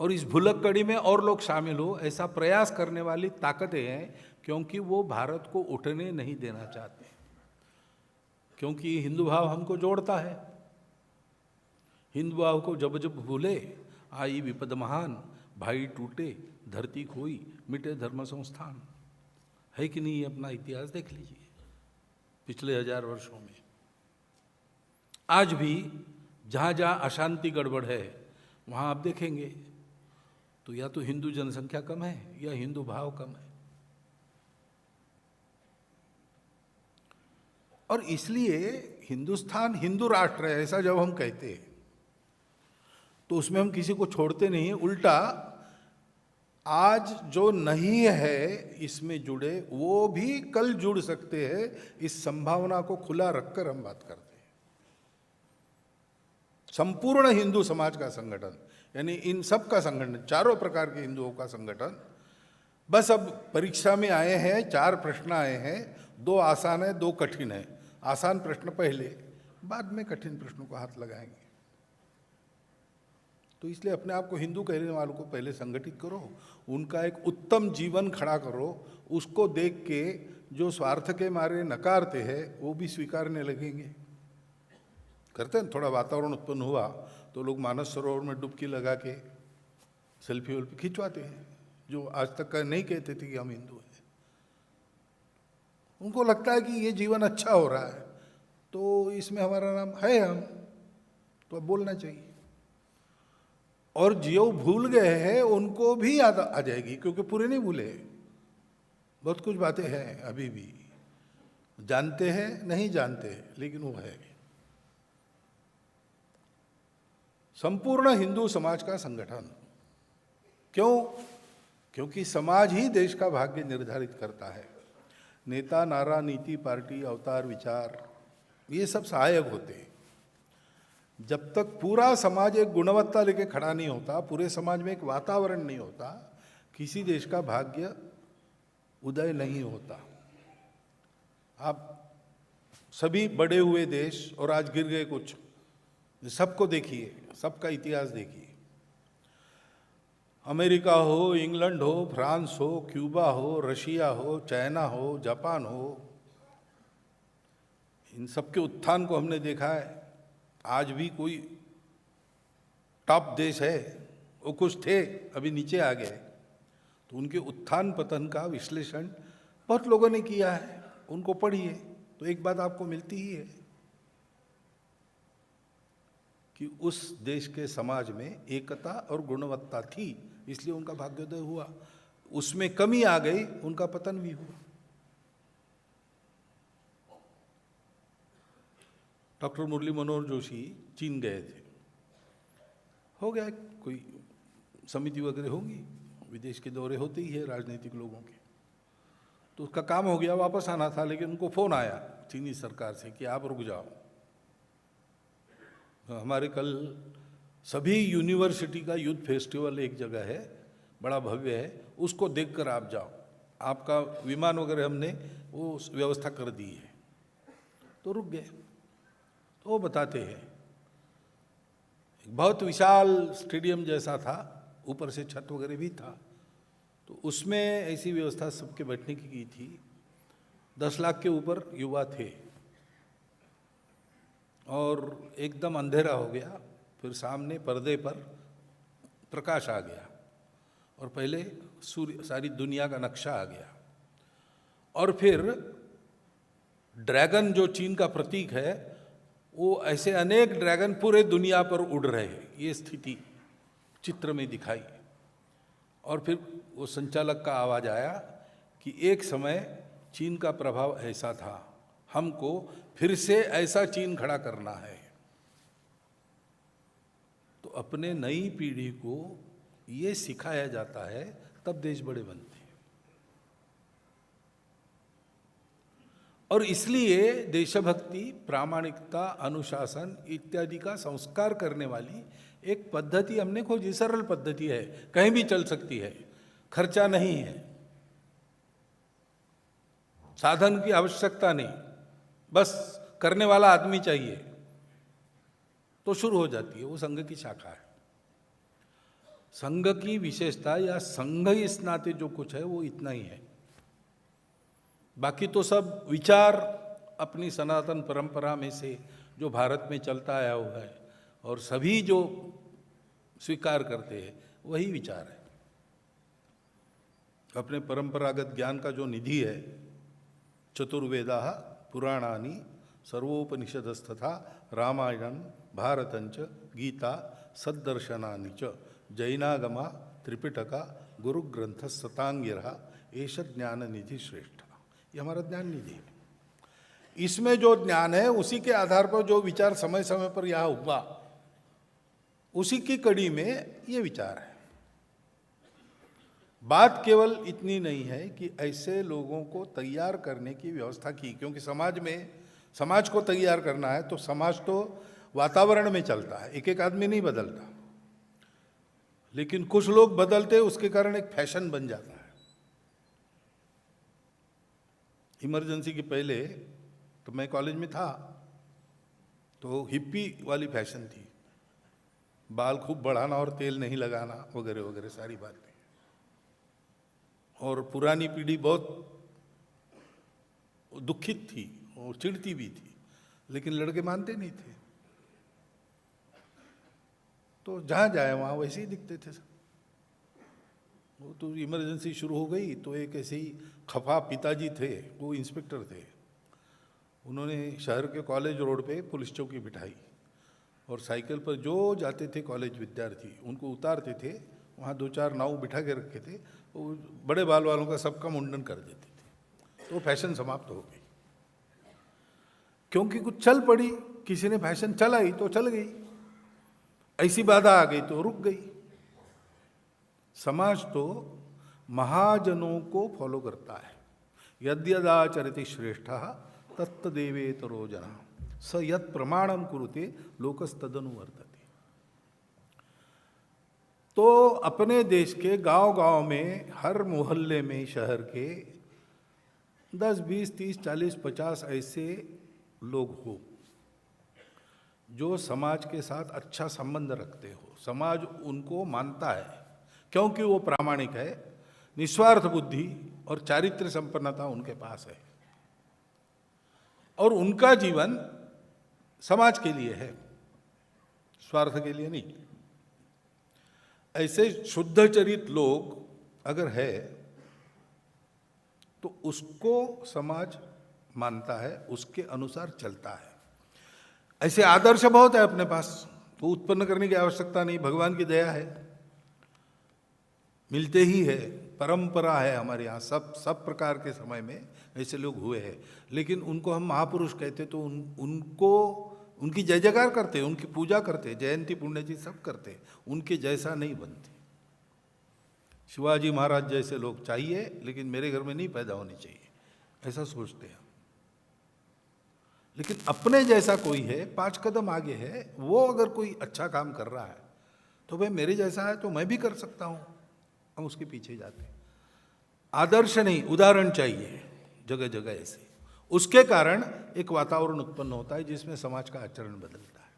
और इस भुलक कड़ी में और लोग शामिल हो, ऐसा प्रयास करने वाली ताकतें हैं, क्योंकि वो भारत को उठने नहीं देना चाहते, क्योंकि हिंदू भाव हमको जोड़ता है। हिंदू भाव को जब जब भूले आई विपद महान, भाई टूटे धरती खोई, मिटे धर्म संस्थान। है कि नहीं? अपना इतिहास देख लीजिए पिछले 1000 वर्षों में। आज भी जहाँ जहाँ अशांति गड़बड़ है वहाँ आप देखेंगे तो या तो हिंदू जनसंख्या कम है या हिंदू भाव कम है। और इसलिए हिंदुस्तान हिंदू राष्ट्र है ऐसा जब हम कहते हैं तो उसमें हम किसी को छोड़ते नहीं हैं, उल्टा आज जो नहीं है इसमें जुड़े वो भी कल जुड़ सकते हैं, इस संभावना को खुला रखकर हम बात करते हैं। संपूर्ण हिंदू समाज का संगठन, यानी इन सब का संगठन, 4 प्रकार के हिंदुओं का संगठन। बस अब परीक्षा में आए हैं, 4 प्रश्न आए हैं, 2 आसान है 2 कठिन है। आसान प्रश्न पहले, बाद में कठिन प्रश्नों को हाथ लगाएंगे। तो इसलिए अपने आप को हिंदू कहने वालों को पहले संगठित करो, उनका एक उत्तम जीवन खड़ा करो, उसको देख के जो स्वार्थ के मारे नकारते हैं वो भी स्वीकारने लगेंगे। करते हैं, थोड़ा वातावरण उत्पन्न हुआ तो लोग मानस सरोवर में डुबकी लगा के सेल्फी वेल्फी खिंचवाते हैं, जो आज तक का नहीं कहते थे कि हम हिंदू हैं। उनको लगता है कि ये जीवन अच्छा हो रहा है तो इसमें हमारा नाम है, हम तो अब बोलना चाहिए। और जो भूल गए हैं उनको भी याद आ जाएगी, क्योंकि पूरे नहीं भूले, बहुत कुछ बातें हैं अभी भी, जानते हैं नहीं जानते, लेकिन वो है। संपूर्ण हिंदू समाज का संगठन क्यों? क्योंकि समाज ही देश का भाग्य निर्धारित करता है। नेता, नारा, नीति, पार्टी, अवतार, विचार, ये सब सहायक होते हैं। जब तक पूरा समाज एक गुणवत्ता लेके खड़ा नहीं होता, पूरे समाज में एक वातावरण नहीं होता, किसी देश का भाग्य उदय नहीं होता। आप सभी बड़े हुए देश और आज गिर गए कुछ, सबको देखिए, सबका इतिहास देखिए। अमेरिका हो, इंग्लैंड हो, फ्रांस हो, क्यूबा हो, रशिया हो, चाइना हो, जापान हो, इन सबके उत्थान को हमने देखा है। आज भी कोई टॉप देश है, वो कुछ थे अभी नीचे आ गए, तो उनके उत्थान पतन का विश्लेषण बहुत लोगों ने किया है, उनको पढ़िए तो एक बात आपको मिलती ही है कि उस देश के समाज में एकता और गुणवत्ता थी, इसलिए उनका भाग्योदय हुआ। उसमें कमी आ गई, उनका पतन भी हुआ। डॉक्टर मुरली मनोहर जोशी चीन गए थे, हो गया, कोई समिति वगैरह होगी, विदेश के दौरे होते ही है राजनीतिक लोगों के, तो उसका काम हो गया, वापस आना था, लेकिन उनको फ़ोन आया चीनी सरकार से कि आप रुक जाओ, हमारे कल सभी यूनिवर्सिटी का यूथ फेस्टिवल एक जगह है, बड़ा भव्य है, उसको देखकर आप जाओ, आपका विमान वगैरह हमने वो व्यवस्था कर दी है। तो रुक गए। तो वो बताते हैं, बहुत विशाल स्टेडियम जैसा था, ऊपर से छत वगैरह भी था, तो उसमें ऐसी व्यवस्था सबके बैठने की थी। 10 लाख के ऊपर युवा थे और एकदम अंधेरा हो गया, फिर सामने पर्दे पर प्रकाश आ गया और पहले सूर्य, सारी दुनिया का नक्शा आ गया, और फिर ड्रैगन जो चीन का प्रतीक है, वो ऐसे अनेक ड्रैगन पूरे दुनिया पर उड़ रहे हैं, ये स्थिति चित्र में दिखाई। और फिर वो संचालक का आवाज़ आया कि एक समय चीन का प्रभाव ऐसा था, हमको फिर से ऐसा चीन खड़ा करना है। तो अपने नई पीढ़ी को ये सिखाया जाता है, तब देश बड़े बनते हैं। और इसलिए देशभक्ति, प्रामाणिकता, अनुशासन इत्यादि का संस्कार करने वाली एक पद्धति हमने खोजी। सरल पद्धति है, कहीं भी चल सकती है, खर्चा नहीं है, साधन की आवश्यकता नहीं, बस करने वाला आदमी चाहिए तो शुरू हो जाती है। वो संघ की शाखा है। संघ की विशेषता या संघ इस नाते जो कुछ है वो इतना ही है, बाकी तो सब विचार अपनी सनातन परंपरा में से जो भारत में चलता आया हुआ है और सभी जो स्वीकार करते हैं वही विचार है। अपने परंपरागत ज्ञान का जो निधि है, चतुर्वेदा पुराणानि सर्वोपनिषदस्तथा रामायणं भारतंच गीता सद्दर्शनानि च जैनागमा त्रिपिटका गुरुग्रंथ सतांगिरा एष ज्ञान निधि श्रेष्ठ। ये हमारा ज्ञान निधि है। इसमें जो ज्ञान है उसी के आधार पर जो विचार समय समय पर यहाँ हुआ, उसी की कड़ी में ये विचार है। बात केवल इतनी नहीं है कि ऐसे लोगों को तैयार करने की व्यवस्था की, क्योंकि समाज को तैयार करना है तो समाज तो वातावरण में चलता है, एक एक आदमी नहीं बदलता, लेकिन कुछ लोग बदलते, उसके कारण एक फैशन बन जाता है। इमरजेंसी के पहले तो मैं कॉलेज में था, तो हिप्पी वाली फैशन थी, बाल खूब बढ़ाना और तेल नहीं लगाना वगैरह वगैरह सारी बातें। और पुरानी पीढ़ी बहुत दुखित थी और चिढ़ती भी थी, लेकिन लड़के मानते नहीं थे। तो जहाँ जाए वहाँ वैसे ही दिखते थे सब। वो तो इमरजेंसी शुरू हो गई तो एक ऐसे ही खफा पिताजी थे, वो इंस्पेक्टर थे, उन्होंने शहर के कॉलेज रोड पे पुलिस चौकी बिठाई और साइकिल पर जो जाते थे कॉलेज विद्यार्थी उनको उतारते थे, वहाँ 2-4 नाव बिठा के रखे थे, वो बड़े बाल वालों का सबका मुंडन कर देते थे। तो फैशन समाप्त हो गई, क्योंकि कुछ चल पड़ी, किसी ने फैशन चलाई तो चल गई, ऐसी बाधा आ गई तो रुक गई। समाज तो महाजनों को फॉलो करता है। यद्यदाचरति श्रेष्ठः तत्तदेवेतरो जनः स यत् प्रमाणम कुरुते लोकस्तदनुवर्तते। तो अपने देश के गांव-गांव में, हर मोहल्ले में, शहर के 10, 20, 30, 40, 50 ऐसे लोग हो जो समाज के साथ अच्छा संबंध रखते हो, समाज उनको मानता है क्योंकि वो प्रामाणिक है, निस्वार्थ बुद्धि और चारित्र्य संपन्नता उनके पास है और उनका जीवन समाज के लिए है, स्वार्थ के लिए नहीं। ऐसे शुद्ध चरित लोग अगर है तो उसको समाज मानता है, उसके अनुसार चलता है। ऐसे आदर्श बहुत है अपने पास, तो उत्पन्न करने की आवश्यकता नहीं, भगवान की दया है, मिलते ही है, परंपरा है हमारे यहाँ। सब प्रकार के समय में ऐसे लोग हुए हैं, लेकिन उनको हम महापुरुष कहते तो उनको उनकी जय जयकार करते, उनकी पूजा करते, जयंती पुण्यजी सब करते, उनके जैसा नहीं बनते। शिवाजी महाराज जैसे लोग चाहिए, लेकिन मेरे घर में नहीं पैदा होने चाहिए, ऐसा सोचते हैं। लेकिन अपने जैसा कोई है, 5 कदम आगे है, वो अगर कोई अच्छा काम कर रहा है तो भाई मेरे जैसा है तो मैं भी कर सकता हूं, हम उसके पीछे जाते हैं। आदर्श नहीं, उदाहरण चाहिए जगह जगह ऐसे। उसके कारण एक वातावरण उत्पन्न होता है जिसमें समाज का आचरण बदलता है।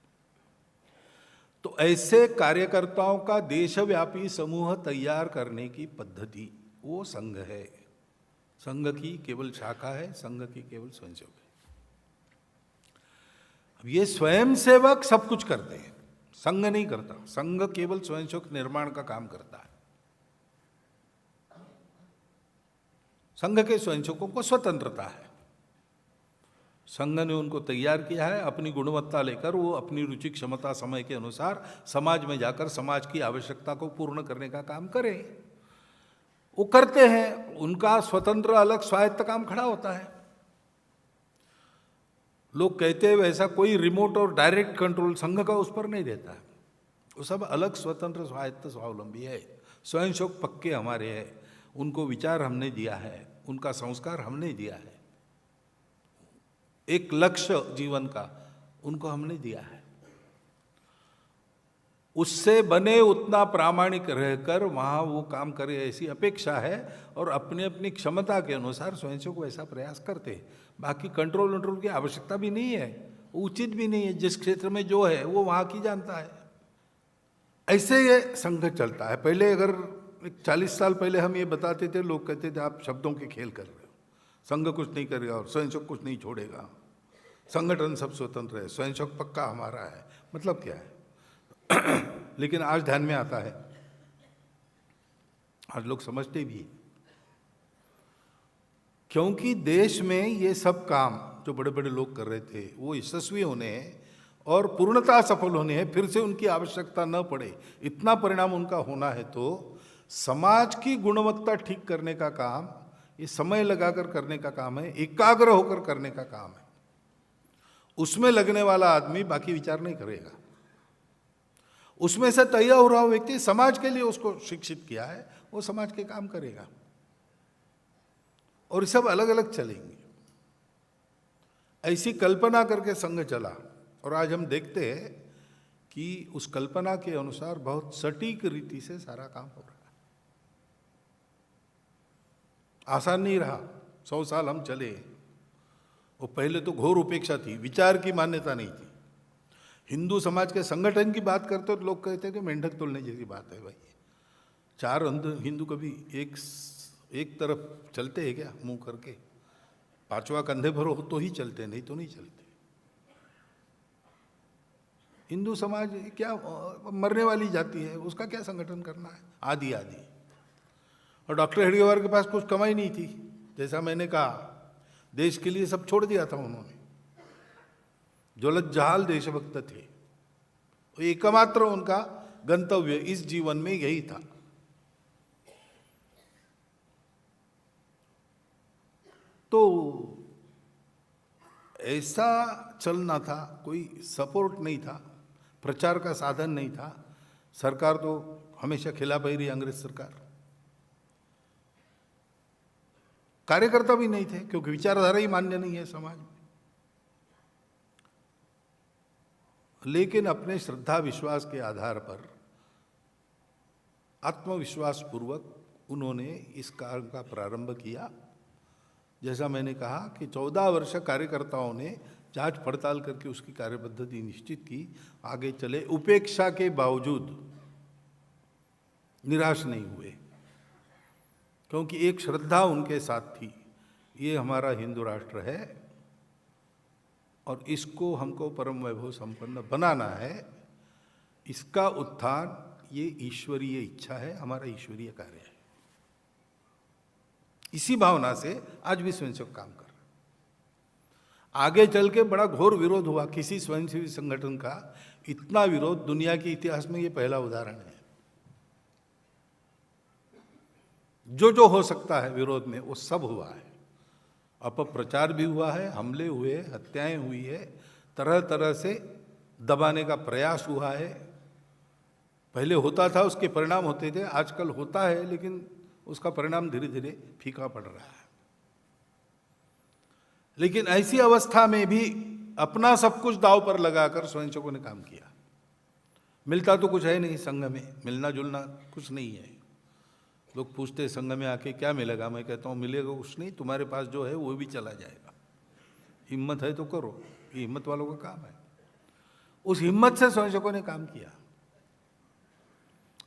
तो ऐसे कार्यकर्ताओं का देशव्यापी समूह तैयार करने की पद्धति वो संघ है। संघ की केवल शाखा है, संघ की केवल स्वयंसेवक है। अब ये स्वयंसेवक सब कुछ करते हैं, संघ नहीं करता। संघ केवल स्वयंसेवक निर्माण का काम करता है। संघ के स्वयंसेवकों को स्वतंत्रता है, संघ ने उनको तैयार किया है, अपनी गुणवत्ता लेकर वो अपनी रुचि क्षमता समय के अनुसार समाज में जाकर समाज की आवश्यकता को पूर्ण करने का काम करें। वो करते हैं, उनका स्वतंत्र अलग स्वायत्त काम खड़ा होता है। लोग कहते हैं वैसा कोई रिमोट और डायरेक्ट कंट्रोल संघ का उस पर नहीं रहता है, वो सब अलग स्वतंत्र स्वायत्त स्वावलंबी है। स्वयंसेवक पक्के हमारे हैं, उनको विचार हमने दिया है, उनका संस्कार हमने दिया है, एक लक्ष्य जीवन का उनको हमने दिया है। उससे बने उतना प्रामाणिक रहकर वहाँ वो काम करे ऐसी अपेक्षा है, और अपनी अपनी क्षमता के अनुसार स्वयंसेवक वैसा प्रयास करते। बाकी कंट्रोल की आवश्यकता भी नहीं है, उचित भी नहीं है। जिस क्षेत्र में जो है वो वहाँ की जानता है। ऐसे ये संघ चलता है। पहले अगर 40 साल पहले हम ये बताते थे, लोग कहते थे आप शब्दों के खेल कर रहे हो, संघ कुछ नहीं करेगा और स्वयंसेवक कुछ नहीं छोड़ेगा, संगठन सब स्वतंत्र है, स्वयंसेवक पक्का हमारा है। मतलब क्या है? लेकिन आज ध्यान में आता है, आज लोग समझते भी हैं, क्योंकि देश में ये सब काम जो बड़े बड़े लोग कर रहे थे वो यशस्वी होने हैं और पूर्णतः सफल होने हैं, फिर से उनकी आवश्यकता न पड़े, इतना परिणाम उनका होना है। तो समाज की गुणवत्ता ठीक करने का काम ये समय लगाकर करने का काम है, एकाग्र होकर करने का काम है। उसमें लगने वाला आदमी बाकी विचार नहीं करेगा। उसमें से तैयार हो रहा व्यक्ति समाज के लिए उसको शिक्षित किया है, वो समाज के काम करेगा, और सब अलग अलग चलेंगे। ऐसी कल्पना करके संघ चला, और आज हम देखते हैं कि उस कल्पना के अनुसार बहुत सटीक रीति से सारा काम हो रहा है। आसान नहीं रहा। 100 साल हम चले, वो पहले तो घोर उपेक्षा थी, विचार की मान्यता नहीं थी, हिंदू समाज के संगठन की बात करते हो तो लोग कहते हैं कि मेंढक तोड़ने जैसी बात है भाई। चार हिंदू कभी एक तरफ चलते हैं क्या मुंह करके? पांचवा कंधे पर हो तो ही चलते, नहीं तो नहीं चलते। हिंदू समाज क्या मरने वाली जाति है, उसका क्या संगठन करना है? आदि आदि। और डॉक्टर हेडगेवार के पास कुछ कमाई नहीं थी, जैसा मैंने कहा, देश के लिए सब छोड़ दिया था उन्होंने। जोलत-जहाल देशभक्त थे, एकमात्र उनका गंतव्य इस जीवन में यही था। तो ऐसा चलना था, कोई सपोर्ट नहीं था, प्रचार का साधन नहीं था। सरकार तो हमेशा खिलाफ ही रही, अंग्रेज सरकार। कार्यकर्ता भी नहीं थे क्योंकि विचारधारा ही मान्य नहीं है समाज में। लेकिन अपने श्रद्धा विश्वास के आधार पर आत्मविश्वास पूर्वक उन्होंने इस कार्य का प्रारंभ किया। जैसा मैंने कहा कि 14 वर्ष कार्यकर्ताओं ने जांच पड़ताल करके उसकी कार्यपद्धति निश्चित की, आगे चले, उपेक्षा के बावजूद निराश नहीं हुए, क्योंकि एक श्रद्धा उनके साथ थी, ये हमारा हिंदू राष्ट्र है और इसको हमको परम वैभव संपन्न बनाना है। इसका उत्थान ये ईश्वरीय इच्छा है, हमारा ईश्वरीय कार्य है। इसी भावना से आज भी स्वयंसेवक काम कर रहे हैं। आगे चल के बड़ा घोर विरोध हुआ किसी स्वयंसेवी संगठन का, इतना विरोध दुनिया के इतिहास में ये पहला उदाहरण है। जो हो सकता है विरोध में वो सब हुआ है। अपप्रचार भी हुआ है, हमले हुए, हत्याएं हुई है, तरह तरह से दबाने का प्रयास हुआ है। पहले होता था, उसके परिणाम होते थे, आजकल होता है लेकिन उसका परिणाम धीरे धीरे फीका पड़ रहा है। लेकिन ऐसी अवस्था में भी अपना सब कुछ दांव पर लगाकर स्वयंसेवकों ने काम किया। मिलता तो कुछ है नहीं संघ में, मिलना जुलना कुछ नहीं है। लोग पूछते संघ में आके क्या मिलेगा, मैं कहता हूँ मिलेगा कुछ नहीं, तुम्हारे पास जो है वो भी चला जाएगा। हिम्मत है तो करो, ये हिम्मत वालों का काम है। उस हिम्मत से स्वयंसेवकों ने काम किया,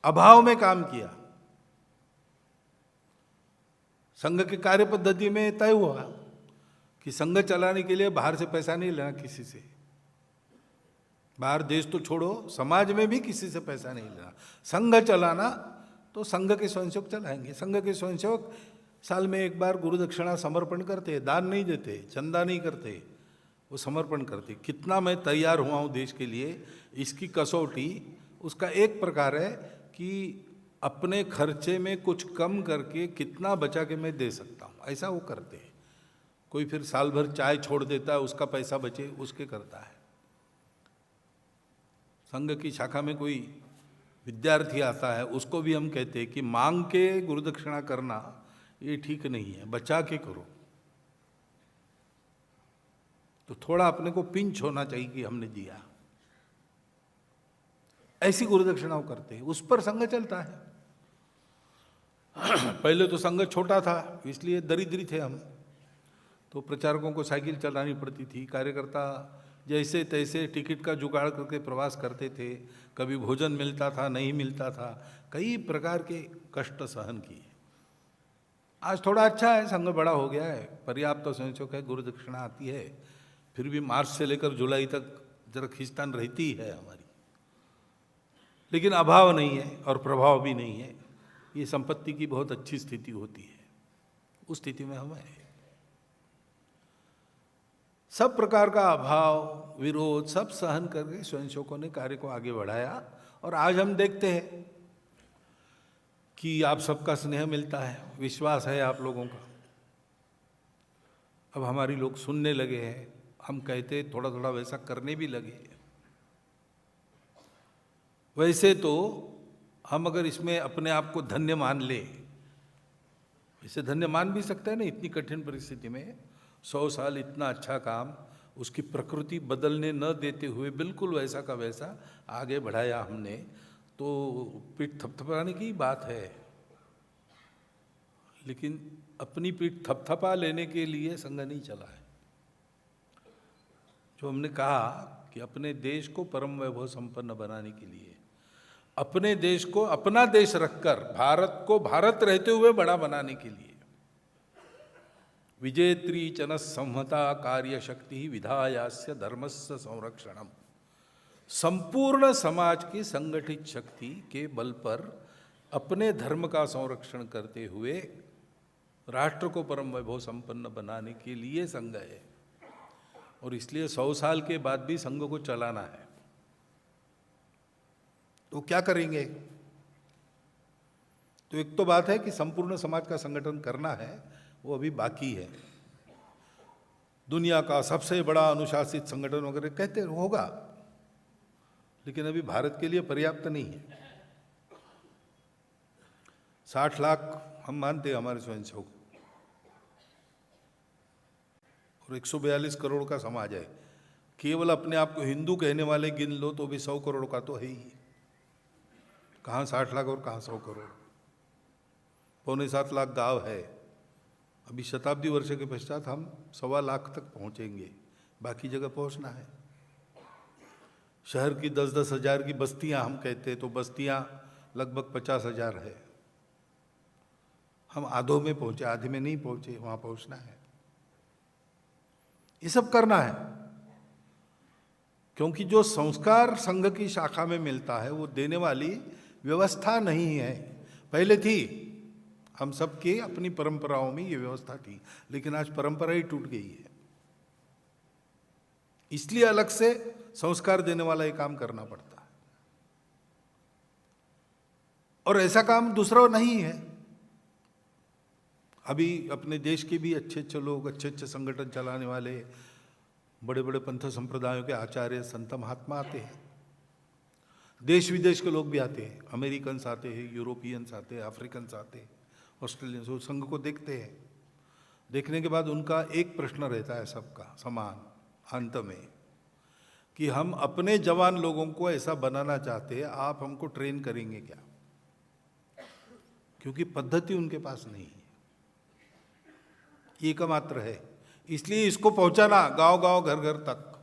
अभाव में काम किया। संघ की कार्य पद्धति में तय हुआ कि संघ चलाने के लिए बाहर से पैसा नहीं लेना किसी से। बाहर देश तो छोड़ो, समाज में भी किसी से पैसा नहीं लेना। संघ चलाना तो संघ के स्वयंसेवक चलाएंगे। संघ के स्वयंसेवक साल में एक बार गुरु दक्षिणा समर्पण करते, दान नहीं देते, चंदा नहीं करते, वो समर्पण करते। कितना मैं तैयार हुआ हूँ देश के लिए, इसकी कसौटी उसका एक प्रकार है कि अपने खर्चे में कुछ कम करके कितना बचा के मैं दे सकता हूँ, ऐसा वो करते हैं। कोई फिर साल भर चाय छोड़ देता है, उसका पैसा बचे उसके करता है। संघ की शाखा में कोई विद्यार्थी आता है, उसको भी हम कहते हैं कि मांग के गुरुदक्षिणा करना ये ठीक नहीं है, बचा के करो। तो थोड़ा अपने को पिंच होना चाहिए कि हमने दिया, ऐसी गुरुदक्षिणा वो करते हैं, उस पर संघ चलता है। पहले तो संघ छोटा था, इसलिए दरिद्री थे हम, तो प्रचारकों को साइकिल चलानी पड़ती थी। कार्यकर्ता जैसे तैसे टिकट का जुगाड़ करके प्रवास करते थे, कभी भोजन मिलता था, नहीं मिलता था, कई प्रकार के कष्ट सहन किए। आज थोड़ा अच्छा है, संघ बड़ा हो गया है, पर्याप्त तो स्वयंसेवक है, गुरु दक्षिणा आती है। फिर भी मार्च से लेकर जुलाई तक जरा खींचतान रहती है हमारी, लेकिन अभाव नहीं है और प्रभाव भी नहीं है। ये संपत्ति की बहुत अच्छी स्थिति होती है, उस स्थिति में हम हैं। सब प्रकार का अभाव, विरोध सब सहन करके स्वयंसेवकों ने कार्य को आगे बढ़ाया। और आज हम देखते हैं कि आप सबका स्नेह मिलता है, विश्वास है आप लोगों का। अब हमारी लोग सुनने लगे हैं, हम कहते थोड़ा थोड़ा वैसा करने भी लगे। वैसे तो हम अगर इसमें अपने आप को धन्य मान ले, इसे धन्य मान भी सकते हैं ना, इतनी कठिन परिस्थिति में 100 साल इतना अच्छा काम, उसकी प्रकृति बदलने न देते हुए बिल्कुल वैसा का वैसा आगे बढ़ाया हमने, तो पीठ थपथपाने की बात है। लेकिन अपनी पीठ थपथपा लेने के लिए संघ नहीं चला है। जो हमने कहा कि अपने देश को परम वैभव संपन्न बनाने के लिए, अपने देश को अपना देश रखकर भारत को भारत रहते हुए बड़ा बनाने के लिए विजेत्री चन संहता कार्य शक्ति विधायास्य धर्मस्य संरक्षणम, संपूर्ण समाज की संगठित शक्ति के बल पर अपने धर्म का संरक्षण करते हुए राष्ट्र को परम वैभव संपन्न बनाने के लिए संघ है। और इसलिए 100 साल के बाद भी संघ को चलाना है। तो क्या करेंगे? तो एक तो बात है कि संपूर्ण समाज का संगठन करना है, वो अभी बाकी है। दुनिया का सबसे बड़ा अनुशासित संगठन वगैरह कहते होगा, लेकिन अभी भारत के लिए पर्याप्त नहीं है। 60 लाख हम मानते हैं हमारे स्वयंसेवक, और 142 करोड़ का समाज है। केवल अपने आप को हिंदू कहने वाले गिन लो तो भी 100 करोड़ का तो है ही। कहाँ 60 लाख और कहाँ 100 करोड़? 6.25 लाख गांव है। अभी शताब्दी वर्ष के पश्चात हम 1.25 लाख तक पहुँचेंगे, बाकी जगह पहुँचना है। शहर की 10-10 हज़ार की बस्तियाँ हम कहते हैं, तो बस्तियाँ लगभग 50,000 है। हम आधों में पहुँचे, आधे में नहीं पहुँचे, वहाँ पहुँचना है। ये सब करना है, क्योंकि जो संस्कार संघ की शाखा में मिलता है वो देने वाली व्यवस्था नहीं है। पहले थी, हम सबके अपनी परंपराओं में ये व्यवस्था थी, लेकिन आज परंपरा ही टूट गई है। इसलिए अलग से संस्कार देने वाला ये काम करना पड़ता है, और ऐसा काम दूसरा नहीं है। अभी अपने देश के भी अच्छे अच्छे लोग, अच्छे अच्छे संगठन चलाने वाले, बड़े बड़े पंथ संप्रदायों के आचार्य संत महात्मा आते हैं। देश विदेश के लोग भी आते हैं, अमेरिकन्स आते हैं, यूरोपियंस आते हैं, अफ्रीकन्स आते हैं, ऑस्ट्रेलियंस। वो संघ को देखते हैं। देखने के बाद उनका एक प्रश्न रहता है सबका समान अंत में, कि हम अपने जवान लोगों को ऐसा बनाना चाहते हैं, आप हमको ट्रेन करेंगे क्या? क्योंकि पद्धति उनके पास नहीं है, एकमात्र है। इसलिए इसको पहुंचाना गांव गांव घर घर तक,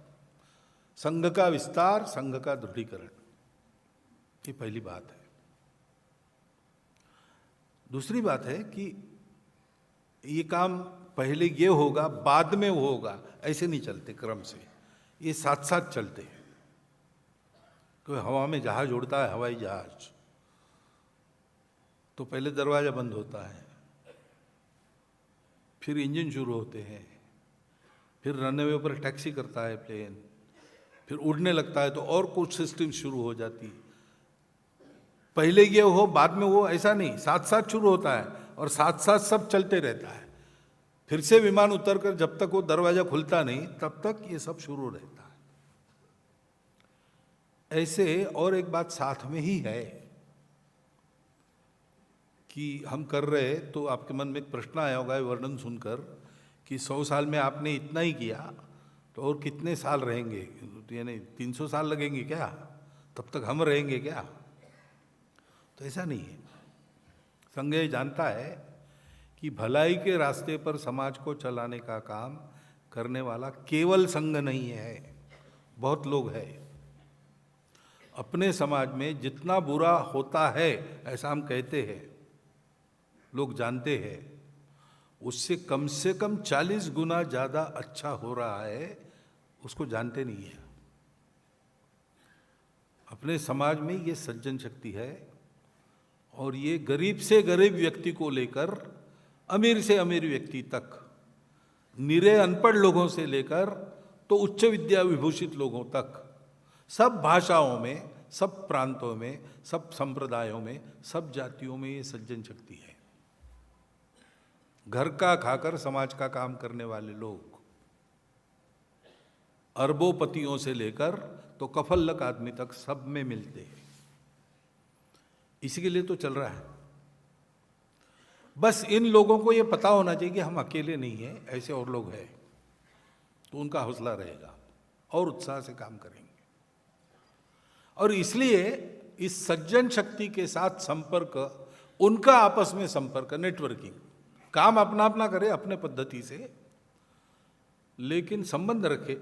संघ का विस्तार, संघ का दृढ़ीकरण, ये पहली बात है। दूसरी बात है कि ये काम पहले ये होगा बाद में वो होगा, ऐसे नहीं चलते क्रम से, ये साथ साथ चलते हैं। कोई हवा में जहाज उड़ता है, हवाई जहाज, तो पहले दरवाजा बंद होता है, फिर इंजन शुरू होते हैं, फिर रनवे पर टैक्सी करता है प्लेन, फिर उड़ने लगता है, तो और कुछ सिस्टम शुरू हो जाती है। पहले ये हो बाद में वो, ऐसा नहीं, साथ साथ शुरू होता है और साथ साथ सब चलते रहता है। फिर से विमान उतरकर जब तक वो दरवाजा खुलता नहीं, तब तक ये सब शुरू रहता है। ऐसे और एक बात साथ में ही है कि हम कर रहे, तो आपके मन में एक प्रश्न आया होगा वर्णन सुनकर कि 100 साल में आपने इतना ही किया, तो और कितने साल रहेंगे? यानी 300 साल लगेंगे क्या? तब तक हम रहेंगे क्या? तो ऐसा नहीं है। संघ ये जानता है कि भलाई के रास्ते पर समाज को चलाने का काम करने वाला केवल संघ नहीं है, बहुत लोग हैं। अपने समाज में जितना बुरा होता है, ऐसा हम कहते हैं, लोग जानते हैं, उससे कम से कम 40 गुना ज़्यादा अच्छा हो रहा है, उसको जानते नहीं है। अपने समाज में ये सज्जन शक्ति है, और ये गरीब से गरीब व्यक्ति को लेकर अमीर से अमीर व्यक्ति तक, निरे अनपढ़ लोगों से लेकर तो उच्च विद्या विभूषित लोगों तक, सब भाषाओं में, सब प्रांतों में, सब संप्रदायों में, सब जातियों में ये सज्जन शक्ति है। घर का खाकर समाज का काम करने वाले लोग, अरबोपतियों से लेकर तो कफल्लक आदमी तक, सब में मिलते हैं। इसी के लिए तो चल रहा है। बस इन लोगों को ये पता होना चाहिए कि हम अकेले नहीं हैं, ऐसे और लोग हैं, तो उनका हौसला रहेगा और उत्साह से काम करेंगे। और इसलिए इस सज्जन शक्ति के साथ संपर्क, उनका आपस में संपर्क, नेटवर्किंग, काम अपना अपना करे अपने पद्धति से, लेकिन संबंध रखे।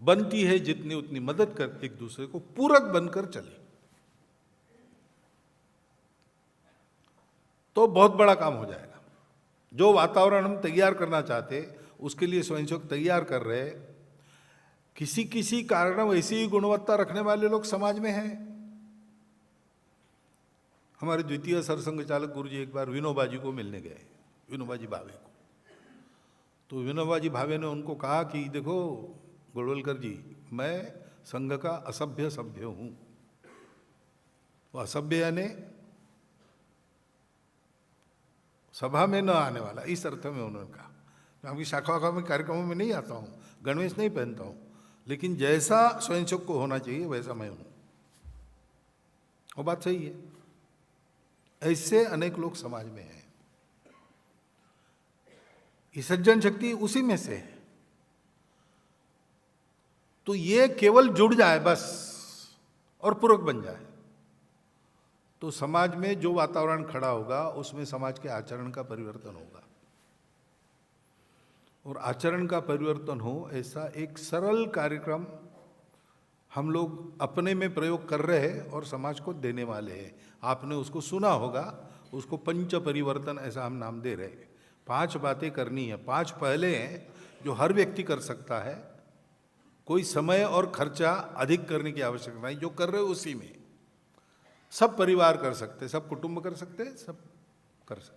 बनती है जितनी उतनी मदद कर, एक दूसरे को पूरक बनकर चले, तो बहुत बड़ा काम हो जाएगा। जो वातावरण हम तैयार करना चाहते उसके लिए स्वयंसेवक तैयार कर रहे। किसी किसी कारण वैसी ही गुणवत्ता रखने वाले लोग समाज में हैं। हमारे द्वितीय सरसंघ चालक गुरु जी एक बार विनोबा जी को मिलने गए, विनोबा जी भावे को। तो विनोबा जी भावे ने उनको कहा कि देखो गोलवलकर जी, मैं संघ का असभ्य सभ्य हूं। वो असभ्य यानी सभा में न आने वाला, इस अर्थ में उन्होंने कहा। मैं आपकी शाखा में कार्यक्रमों में नहीं आता हूँ, गणवेश नहीं पहनता हूँ, लेकिन जैसा स्वयंसेवक को होना चाहिए वैसा मैं हूँ। वो बात सही है। ऐसे अनेक लोग समाज में हैं। ये सज्जन शक्ति उसी में से है। तो ये केवल जुड़ जाए बस और पूरक बन जाए, तो समाज में जो वातावरण खड़ा होगा उसमें समाज के आचरण का परिवर्तन होगा। और आचरण का परिवर्तन हो ऐसा एक सरल कार्यक्रम हम लोग अपने में प्रयोग कर रहे हैं और समाज को देने वाले हैं। आपने उसको सुना होगा, उसको पंच परिवर्तन ऐसा हम नाम दे रहे हैं। 5 बातें करनी है, 5 पहले हैं जो हर व्यक्ति कर सकता है। कोई समय और खर्चा अधिक करने की आवश्यकता नहीं, जो कर रहे हो उसी में। सब परिवार कर सकते, सब कुटुंब कर सकते, सब कर सकते।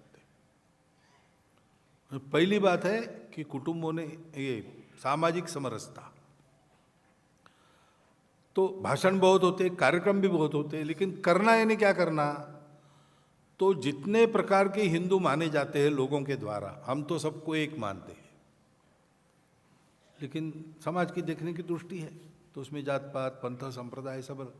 पहली बात है कि कुटुंबों ने ये सामाजिक समरसता। तो भाषण बहुत होते, कार्यक्रम भी बहुत होते, लेकिन करना यानी क्या करना? तो जितने प्रकार के हिंदू माने जाते हैं लोगों के द्वारा, हम तो सबको एक मानते हैं, लेकिन समाज की देखने की दृष्टि है तो उसमें जात पात पंथ संप्रदाय सब।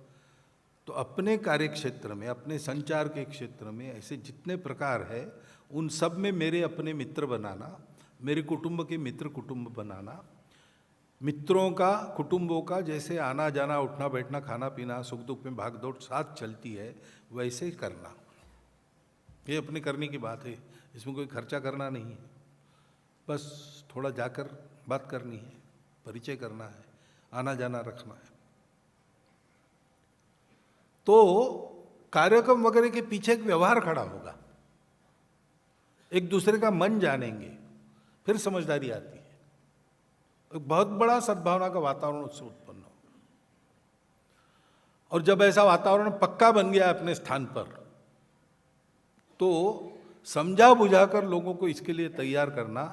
तो अपने कार्य क्षेत्र में, अपने संचार के क्षेत्र में ऐसे जितने प्रकार है उन सब में मेरे अपने मित्र बनाना, मेरे कुटुंब के मित्र कुटुंब बनाना, मित्रों का कुटुंबों का जैसे आना जाना उठना बैठना खाना पीना सुख दुख में भाग दौड़ साथ चलती है वैसे ही करना। ये अपने करने की बात है, इसमें कोई खर्चा करना नहीं है, बस थोड़ा जाकर बात करनी है, परिचय करना है, आना जाना रखना है। तो कार्यक्रम वगैरह के पीछे एक व्यवहार खड़ा होगा, एक दूसरे का मन जानेंगे, फिर समझदारी आती है। एक बहुत बड़ा सद्भावना का वातावरण उससे उत्पन्न हो। और जब ऐसा वातावरण पक्का बन गया अपने स्थान पर, तो समझा बुझाकर लोगों को इसके लिए तैयार करना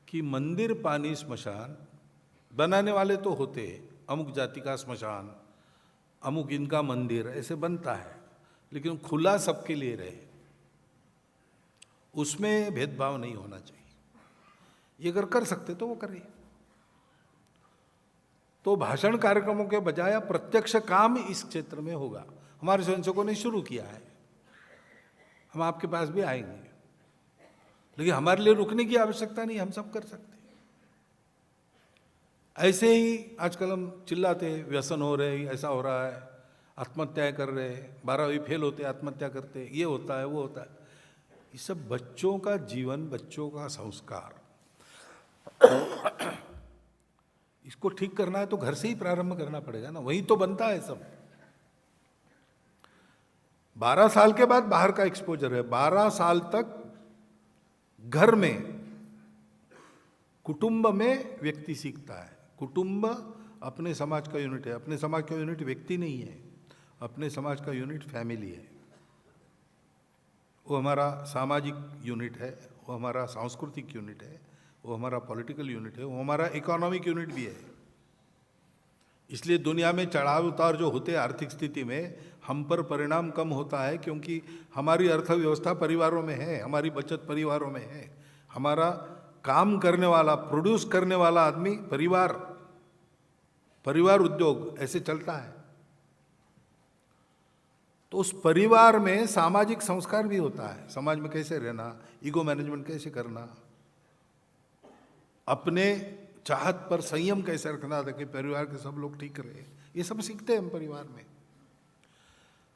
कि मंदिर पानी स्मशान बनाने वाले तो होते, अमुक जाति का स्मशान, अमुक इनका मंदिर ऐसे बनता है, लेकिन खुला सबके लिए रहे, उसमें भेदभाव नहीं होना चाहिए। ये अगर कर सकते तो वो करें। तो भाषण कार्यक्रमों के बजाय प्रत्यक्ष काम इस क्षेत्र में होगा। हमारे स्वयंसेवकों ने शुरू किया है, हम आपके पास भी आएंगे, लेकिन हमारे लिए रुकने की आवश्यकता नहीं, हम सब कर सकते हैं। ऐसे ही आजकल हम चिल्लाते हैं व्यसन हो रहे, ऐसा हो रहा है, आत्महत्याएं कर रहे हैं, 12वीं फेल होते आत्महत्या करते, ये होता है वो होता है। ये सब बच्चों का जीवन, बच्चों का संस्कार, इसको ठीक करना है तो घर से ही प्रारंभ करना पड़ेगा ना, वही तो बनता है सब। 12 साल के बाद बाहर का एक्सपोजर है, 12 साल तक घर में कुटुंब में व्यक्ति सीखता है। कुटुंब अपने समाज का यूनिट है, अपने समाज का यूनिट व्यक्ति नहीं है, अपने समाज का यूनिट फैमिली है। वो हमारा सामाजिक यूनिट है, वो हमारा सांस्कृतिक यूनिट है, वो हमारा पॉलिटिकल यूनिट है, वो हमारा इकोनॉमिक यूनिट भी है। इसलिए दुनिया में चढ़ाव उतार जो होते हैं आर्थिक स्थिति में, हम पर परिणाम कम होता है, क्योंकि हमारी अर्थव्यवस्था परिवारों में है, हमारी बचत परिवारों में है, हमारा काम करने वाला, प्रोड्यूस करने वाला आदमी परिवार उद्योग ऐसे चलता है। तो उस परिवार में सामाजिक संस्कार भी होता है, समाज में कैसे रहना, ईगो मैनेजमेंट कैसे करना, अपने चाहत पर संयम कैसे रखना ताकि परिवार के सब लोग ठीक रहे, ये सब सीखते हैं हम परिवार में।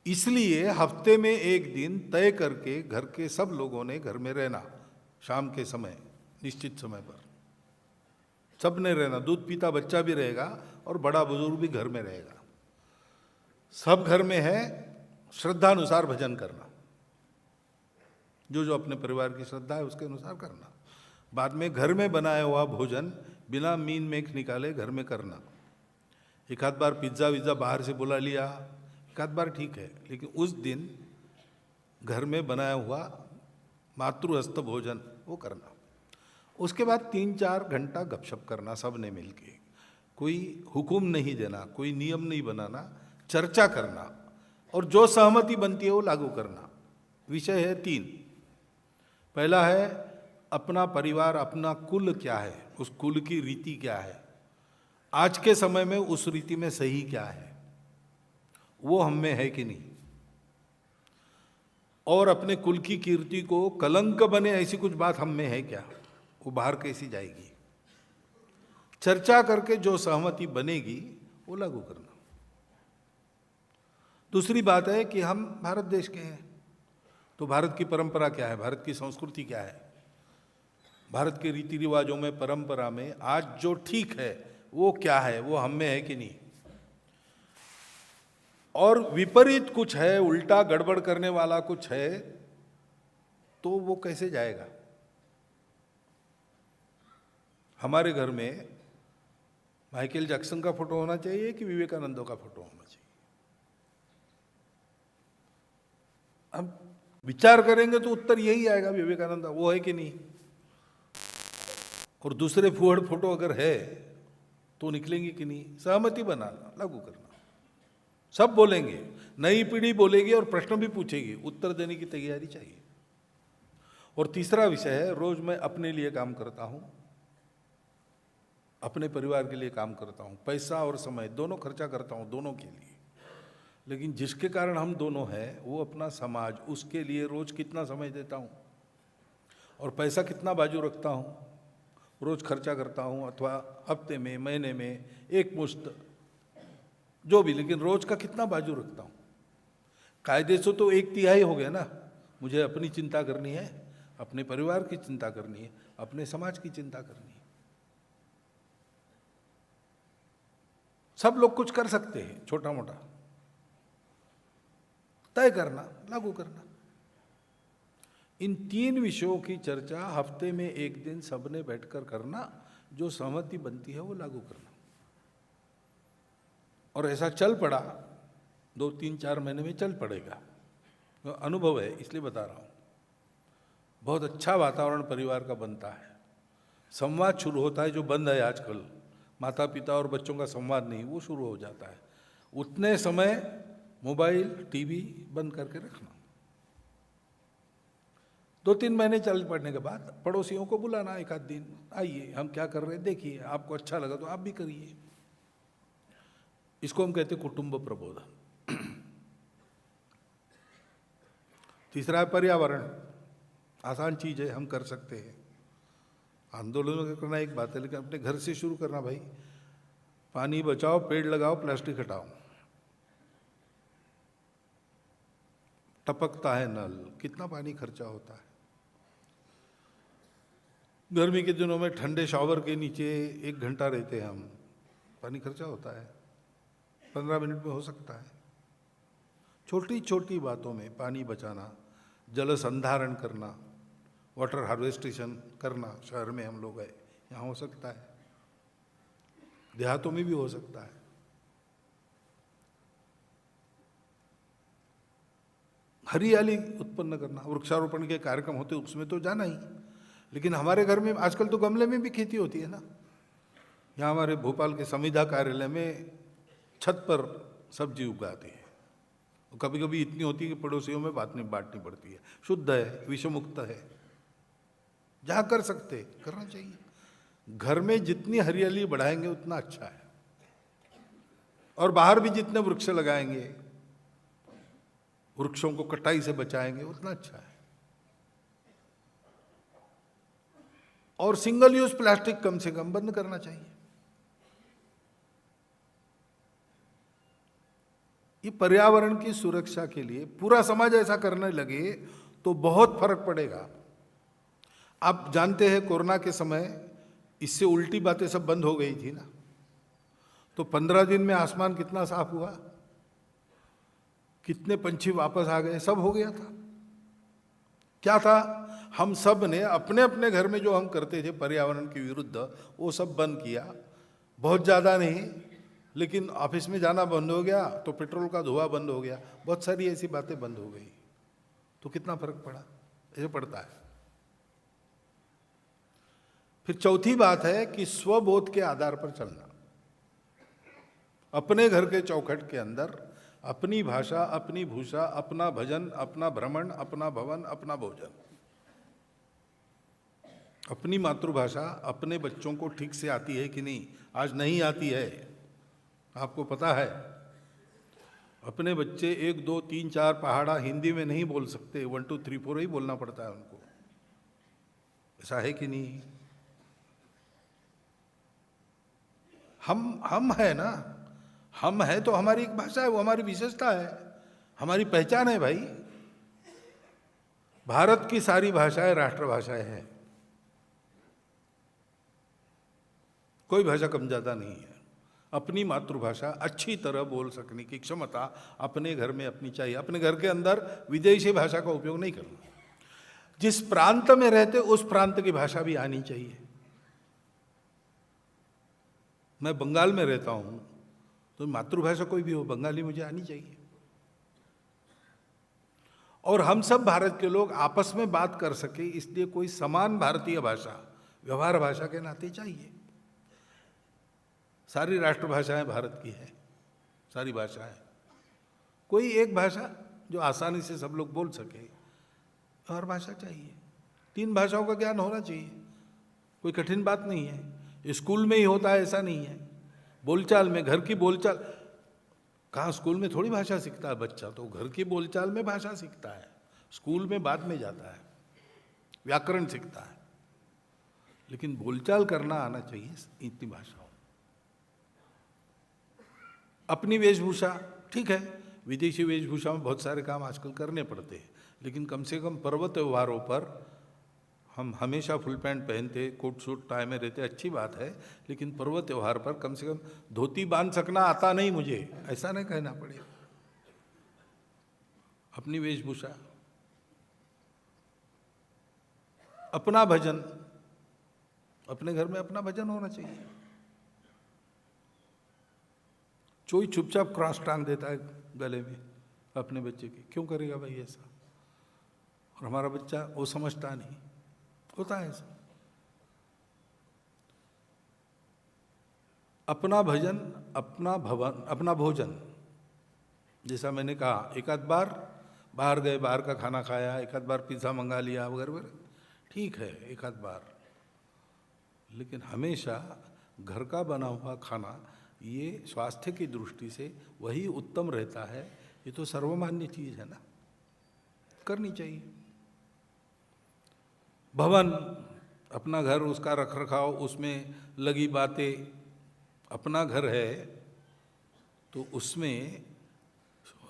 इसलिए हफ्ते में एक दिन तय करके घर के सब लोगों ने घर में रहना, शाम के समय निश्चित समय पर। सब ने रहना, दूध पीता बच्चा भी रहेगा और बड़ा बुजुर्ग भी घर में रहेगा। सब घर में है, श्रद्धानुसार भजन करना, जो जो अपने परिवार की श्रद्धा है उसके अनुसार करना। बाद में घर में बनाया हुआ भोजन बिना मीन मेख निकाले घर में करना। एक आध बार पिज्ज़ा विज़्ज़ा बाहर से बुला लिया, एक आध बार ठीक है, लेकिन उस दिन घर में बनाया हुआ मातृहस्त भोजन वो करना। उसके बाद 3-4 घंटा गपशप करना सब ने मिल के, कोई हुक्म नहीं देना, कोई नियम नहीं बनाना, चर्चा करना और जो सहमति बनती है वो लागू करना। विषय है 3। पहला है अपना परिवार, अपना कुल क्या है, उस कुल की रीति क्या है, आज के समय में उस रीति में सही क्या है, वो हम में है कि नहीं, और अपने कुल की कीर्ति को कलंक बने ऐसी कुछ बात हम में है क्या, वो बाहर कैसी जाएगी। चर्चा करके जो सहमति बनेगी वो लागू करना। दूसरी बात है कि हम भारत देश के हैं, तो भारत की परंपरा क्या है, भारत की संस्कृति क्या है, भारत के रीति रिवाजों में, परंपरा में आज जो ठीक है वो क्या है, वो हम में है कि नहीं। और विपरीत कुछ है, उल्टा गड़बड़ करने वाला कुछ है, तो वो कैसे जाएगा। हमारे घर में माइकल जैक्सन का फोटो होना चाहिए कि विवेकानंदों का फोटो होना चाहिए। हम विचार करेंगे तो उत्तर यही आएगा, विवेकानंद वो है कि नहीं। और दूसरे फूहड़ फोटो अगर है तो निकलेंगे कि नहीं। सहमति बनाना, लागू करना। सब बोलेंगे, नई पीढ़ी बोलेगी और प्रश्न भी पूछेगी, उत्तर देने की तैयारी चाहिए। और तीसरा विषय है, रोज मैं अपने लिए काम करता हूं, अपने परिवार के लिए काम करता हूं, पैसा और समय दोनों खर्चा करता हूं, दोनों के लिए। लेकिन जिसके कारण हम दोनों हैं वो अपना समाज, उसके लिए रोज कितना समय देता हूं और पैसा कितना बाजू रखता हूं, रोज खर्चा करता हूं अथवा हफ्ते में, महीने में, एक मुश्त जो भी, लेकिन रोज का कितना बाजू रखता हूं। कायदे से तो 1/3 हो गया ना। मुझे अपनी चिंता करनी है, अपने परिवार की चिंता करनी है, अपने समाज की चिंता करनी है। सब लोग कुछ कर सकते हैं, छोटा मोटा तय करना, लागू करना। इन 3 विषयों की चर्चा हफ्ते में एक दिन सबने बैठकर करना, जो सहमति बनती है वो लागू करना। और ऐसा चल पड़ा, 2-3-4 महीने में चल पड़ेगा। तो अनुभव है, इसलिए बता रहा हूं। बहुत अच्छा वातावरण परिवार का बनता है, संवाद शुरू होता है, जो बंद है आजकल, माता पिता और बच्चों का संवाद नहीं, वो शुरू हो जाता है। उतने समय मोबाइल, टीवी बंद करके रखना। 2-3 महीने चल पड़ने के बाद पड़ोसियों को बुलाना, एक आध दिन, आइए हम क्या कर रहे हैं देखिए, आपको अच्छा लगा तो आप भी करिए। इसको हम कहते हैं कुटुंब प्रबोधन। तीसरा है पर्यावरण। आसान चीज है, हम कर सकते हैं। आंदोलन करना एक बात है, लेकिन अपने घर से शुरू करना। भाई पानी बचाओ, पेड़ लगाओ, प्लास्टिक हटाओ। टपकता है नल, कितना पानी खर्चा होता है। गर्मी के दिनों में ठंडे शॉवर के नीचे 1 घंटा रहते हैं हम, पानी खर्चा होता है, 15 मिनट में हो सकता है। छोटी छोटी बातों में पानी बचाना, जल संधारण करना, वाटर हार्वेस्टेशन करना। शहर में हम लोग हैं, यहाँ हो सकता है, देहातों में भी हो सकता है। हरियाली उत्पन्न करना, वृक्षारोपण के कार्यक्रम होते उसमें तो जाना ही। लेकिन हमारे घर में आजकल तो गमले में भी खेती होती है ना। यहाँ हमारे भोपाल के संविदा कार्यालय में छत पर सब्जी उगाते हैं। कभी कभी इतनी होती है कि पड़ोसियों में बांटनी पड़ती है। शुद्ध है, विषमुक्त है। जहाँ कर सकते करना चाहिए। घर में जितनी हरियाली बढ़ाएंगे उतना अच्छा है, और बाहर भी जितने वृक्ष लगाएंगे, वृक्षों को कटाई से बचाएंगे, उतना अच्छा है। और सिंगल यूज प्लास्टिक कम से कम बंद करना चाहिए। ये पर्यावरण की सुरक्षा के लिए पूरा समाज ऐसा करने लगे तो बहुत फर्क पड़ेगा। आप जानते हैं कोरोना के समय इससे उल्टी बातें सब बंद हो गई थी ना। तो 15 दिन में आसमान कितना साफ हुआ, कितने पंछी वापस आ गए, सब हो गया था। क्या था, हम सब ने अपने अपने घर में जो हम करते थे पर्यावरण के विरुद्ध, वो सब बंद किया। बहुत ज़्यादा नहीं, लेकिन ऑफिस में जाना बंद हो गया तो पेट्रोल का धुआं बंद हो गया, बहुत सारी ऐसी बातें बंद हो गई। तो कितना फर्क पड़ा, ऐसे पड़ता है। फिर चौथी बात है कि स्वबोध के आधार पर चलना। अपने घर के चौखट के अंदर अपनी भाषा, अपनी भूषा, अपना भजन, अपना भ्रमण, अपना भवन, अपना भोजन। अपनी मातृभाषा अपने बच्चों को ठीक से आती है कि नहीं? आज नहीं आती है, आपको पता है। अपने बच्चे 1 2 3 4 पहाड़ा हिंदी में नहीं बोल सकते, 1 2 3 4 ही बोलना पड़ता है उनको। ऐसा है कि नहीं? हम है ना, हम है तो हमारी एक भाषा है, वो हमारी विशेषता है, हमारी पहचान है भाई। भारत की सारी भाषाएं राष्ट्रभाषाएं हैं, कोई भाषा कम ज्यादा नहीं है। अपनी मातृभाषा अच्छी तरह बोल सकने की क्षमता अपने घर में अपनी चाहिए। अपने घर के अंदर विदेशी भाषा का उपयोग नहीं करना। जिस प्रांत में रहते उस प्रांत की भाषा भी आनी चाहिए। मैं बंगाल में रहता हूं तो मातृभाषा कोई भी हो, बंगाली मुझे आनी चाहिए। और हम सब भारत के लोग आपस में बात कर सके, इसलिए कोई समान भारतीय भाषा व्यवहार भाषा के नाते चाहिए। सारी राष्ट्रभाषाएं भारत की है, सारी भाषाएं, कोई एक भाषा जो आसानी से सब लोग बोल सके, व्यवहार भाषा चाहिए। 3 भाषाओं का ज्ञान होना चाहिए, कोई कठिन बात नहीं है। स्कूल में ही होता है ऐसा नहीं है, बोलचाल में, घर की बोलचाल। कहाँ स्कूल में थोड़ी भाषा सीखता है बच्चा, तो घर की बोलचाल में भाषा सीखता है, स्कूल में बाद में जाता है, व्याकरण सीखता है। लेकिन बोलचाल करना आना चाहिए इतनी भाषाओं। अपनी वेशभूषा ठीक है, विदेशी वेशभूषा में बहुत सारे काम आजकल करने पड़ते हैं, लेकिन कम से कम पर्व त्योहारों पर हम हमेशा फुल पैंट पहनते, कोट सूट टाई में रहते, अच्छी बात है। लेकिन पर्व त्योहार पर कम से कम धोती बांध सकना आता नहीं मुझे, ऐसा नहीं कहना पड़े। अपनी वेशभूषा, अपना भजन, अपने घर में अपना भजन होना चाहिए। कोई चुपचाप क्रॉस टांग देता है गले में अपने बच्चे की, क्यों करेगा भाई ऐसा? और हमारा बच्चा वो समझता नहीं, होता है ऐसा। अपना भजन, अपना भवन, अपना भोजन। जैसा मैंने कहा, एक आध बार बाहर गए, बाहर का खाना खाया, एक आध बार पिज़्ज़ा मंगा लिया वगैरह वगैरह, ठीक है एक आध बार। लेकिन हमेशा घर का बना हुआ खाना, ये स्वास्थ्य की दृष्टि से वही उत्तम रहता है। ये तो सर्वमान्य चीज़ है ना, करनी चाहिए। भवन, अपना घर, उसका रख रखाव, उसमें लगी बातें। अपना घर है तो उसमें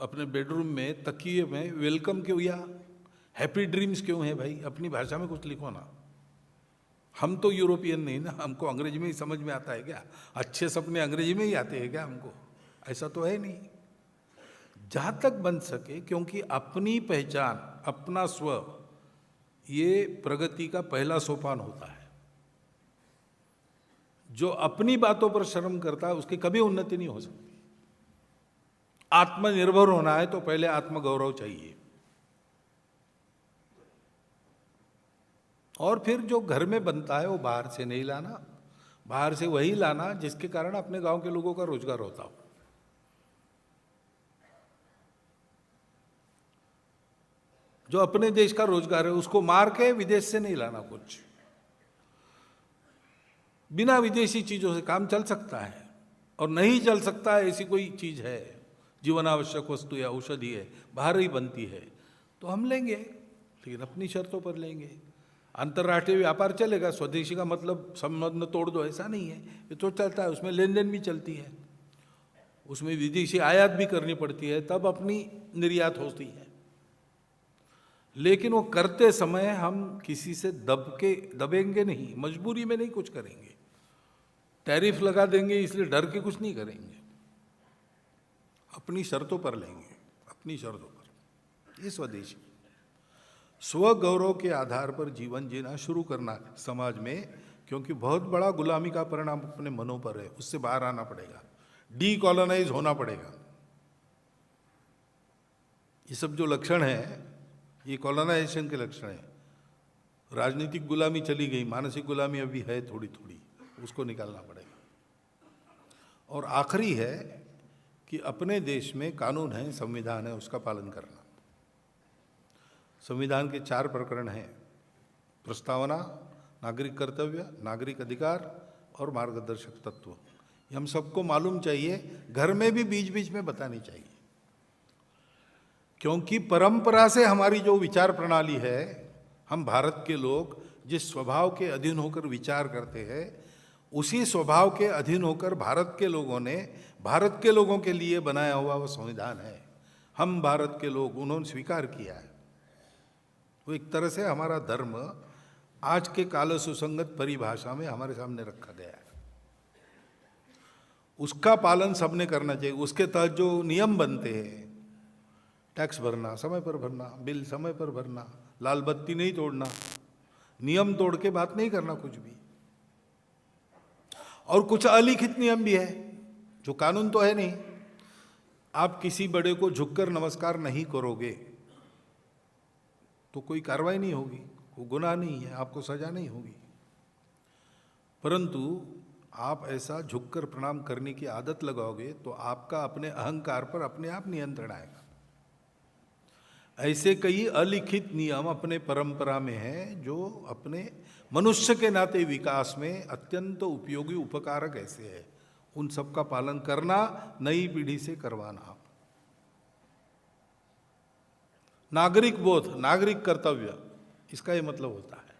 अपने बेडरूम में तकिए में वेलकम क्यों या हैप्पी ड्रीम्स क्यों है भाई? अपनी भाषा में कुछ लिखो ना। हम तो यूरोपियन नहीं ना, हमको अंग्रेजी में ही समझ में आता है क्या? अच्छे सपने अंग्रेजी में ही आते हैं क्या हमको? ऐसा तो है नहीं। जहाँ तक बन सके, क्योंकि अपनी पहचान, अपना स्व, ये प्रगति का पहला सोपान होता है। जो अपनी बातों पर शर्म करता है उसकी कभी उन्नति नहीं हो सकती। आत्मनिर्भर होना है तो पहले आत्मगौरव चाहिए, और फिर जो घर में बनता है वो बाहर से नहीं लाना। बाहर से वही लाना जिसके कारण अपने गांव के लोगों का रोजगार होता हो। जो अपने देश का रोजगार है उसको मार के विदेश से नहीं लाना कुछ। बिना विदेशी चीजों से काम चल सकता है, और नहीं चल सकता है ऐसी कोई चीज है, जीवन आवश्यक वस्तु या औषधि है, बाहर ही बनती है, तो हम लेंगे, लेकिन अपनी शर्तों पर लेंगे। अंतर्राष्ट्रीय व्यापार चलेगा, स्वदेशी का मतलब संबंध तोड़ दो, ऐसा नहीं है। ये तो चलता है, उसमें लेन देन भी चलती है, उसमें विदेशी आयात भी करनी पड़ती है, तब अपनी निर्यात होती है। लेकिन वो करते समय हम किसी से दबेंगे नहीं, मजबूरी में नहीं कुछ करेंगे, टैरिफ लगा देंगे इसलिए डर के कुछ नहीं करेंगे, अपनी शर्तों पर लेंगे, अपनी शर्तों पर। ये स्वदेशी स्वगौरव के आधार पर जीवन जीना शुरू करना है समाज में, क्योंकि बहुत बड़ा गुलामी का परिणाम अपने मनों पर है, उससे बाहर आना पड़ेगा, डीकॉलोनाइज होना पड़ेगा। ये सब जो लक्षण है ये कॉलोनाइजेशन के लक्षण है। राजनीतिक गुलामी चली गई, मानसिक गुलामी अभी है थोड़ी थोड़ी, उसको निकालना पड़ेगा। और आखिरी है कि अपने देश में कानून है, संविधान है, उसका पालन करना। संविधान के 4 प्रकरण हैं: प्रस्तावना, नागरिक कर्तव्य, नागरिक अधिकार और मार्गदर्शक तत्व। ये हम सबको मालूम चाहिए, घर में भी बीच बीच में बतानी चाहिए, क्योंकि परंपरा से हमारी जो विचार प्रणाली है, हम भारत के लोग जिस स्वभाव के अधीन होकर विचार करते हैं, उसी स्वभाव के अधीन होकर भारत के लोगों ने भारत के लोगों के लिए बनाया हुआ वो संविधान है। हम भारत के लोग, उन्होंने स्वीकार किया है। वो एक तरह से हमारा धर्म आज के काल सुसंगत परिभाषा में हमारे सामने रखा गया है। उसका पालन सबने करना चाहिए। उसके तहत जो नियम बनते हैं, टैक्स भरना, समय पर भरना, बिल समय पर भरना, लाल बत्ती नहीं तोड़ना, नियम तोड़ के बात नहीं करना कुछ भी। और कुछ अलिखित नियम भी है जो कानून तो है नहीं। आप किसी बड़े को झुककर नमस्कार नहीं करोगे तो कोई कार्रवाई नहीं होगी, कोई गुनाह नहीं है, आपको सजा नहीं होगी। परंतु आप ऐसा झुककर प्रणाम करने की आदत लगाओगे तो आपका अपने अहंकार पर अपने आप नियंत्रण आएगा। ऐसे कई अलिखित नियम अपने परंपरा में हैं जो अपने मनुष्य के नाते विकास में अत्यंत उपयोगी, उपकारक ऐसे है। उन सब का पालन करना, नई पीढ़ी से करवाना। नागरिक बोध, नागरिक कर्तव्य, इसका ये मतलब होता है।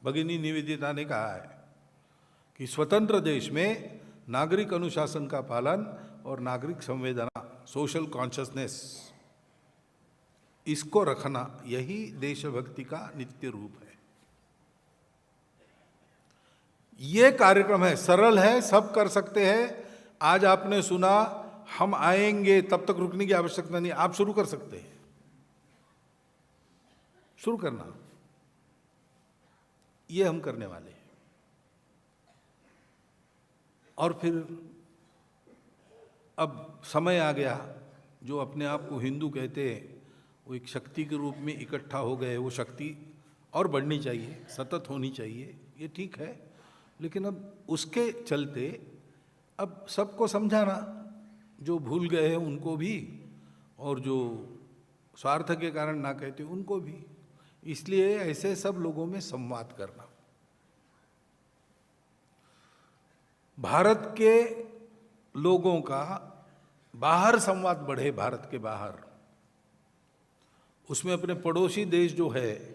भगिनी निवेदिता ने कहा है कि स्वतंत्र देश में नागरिक अनुशासन का पालन और नागरिक संवेदना, सोशल कॉन्शियसनेस, इसको रखना, यही देशभक्ति का नित्य रूप है। ये कार्यक्रम है, सरल है, सब कर सकते हैं। आज आपने सुना, हम आएंगे, तब तक रुकने की आवश्यकता नहीं, आप शुरू कर सकते हैं। शुरू करना, ये हम करने वाले हैं। और फिर अब समय आ गया, जो अपने आप को हिंदू कहते हैं वो एक शक्ति के रूप में इकट्ठा हो गए। वो शक्ति और बढ़नी चाहिए, सतत होनी चाहिए, ये ठीक है। लेकिन अब उसके चलते अब सबको समझाना, जो भूल गए हैं उनको भी, और जो स्वार्थ के कारण ना कहते उनको भी। इसलिए ऐसे सब लोगों में संवाद करना। भारत के लोगों का बाहर संवाद बढ़े, भारत के बाहर, उसमें अपने पड़ोसी देश जो है,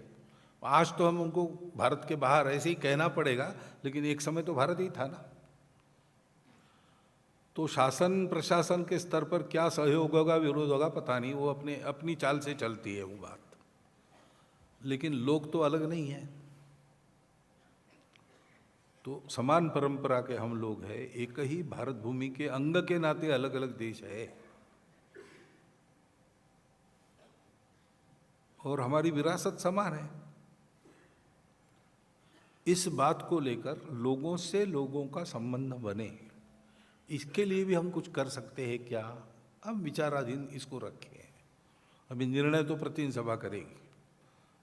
आज तो हम उनको भारत के बाहर ऐसे ही कहना पड़ेगा, लेकिन एक समय तो भारत ही था ना। तो शासन प्रशासन के स्तर पर क्या सहयोग होगा, विरोध होगा, पता नहीं, वो अपनी चाल से चलती है वो बात। लेकिन लोग तो अलग नहीं हैं। तो समान परंपरा के हम लोग हैं, एक ही भारत भूमि के अंग के नाते अलग अलग देश है, और हमारी विरासत समान है। इस बात को लेकर लोगों से लोगों का संबंध बने, इसके लिए भी हम कुछ कर सकते हैं क्या? अब विचाराधीन इसको रखें। अभी निर्णय तो प्रतिनिधि सभा करेगी,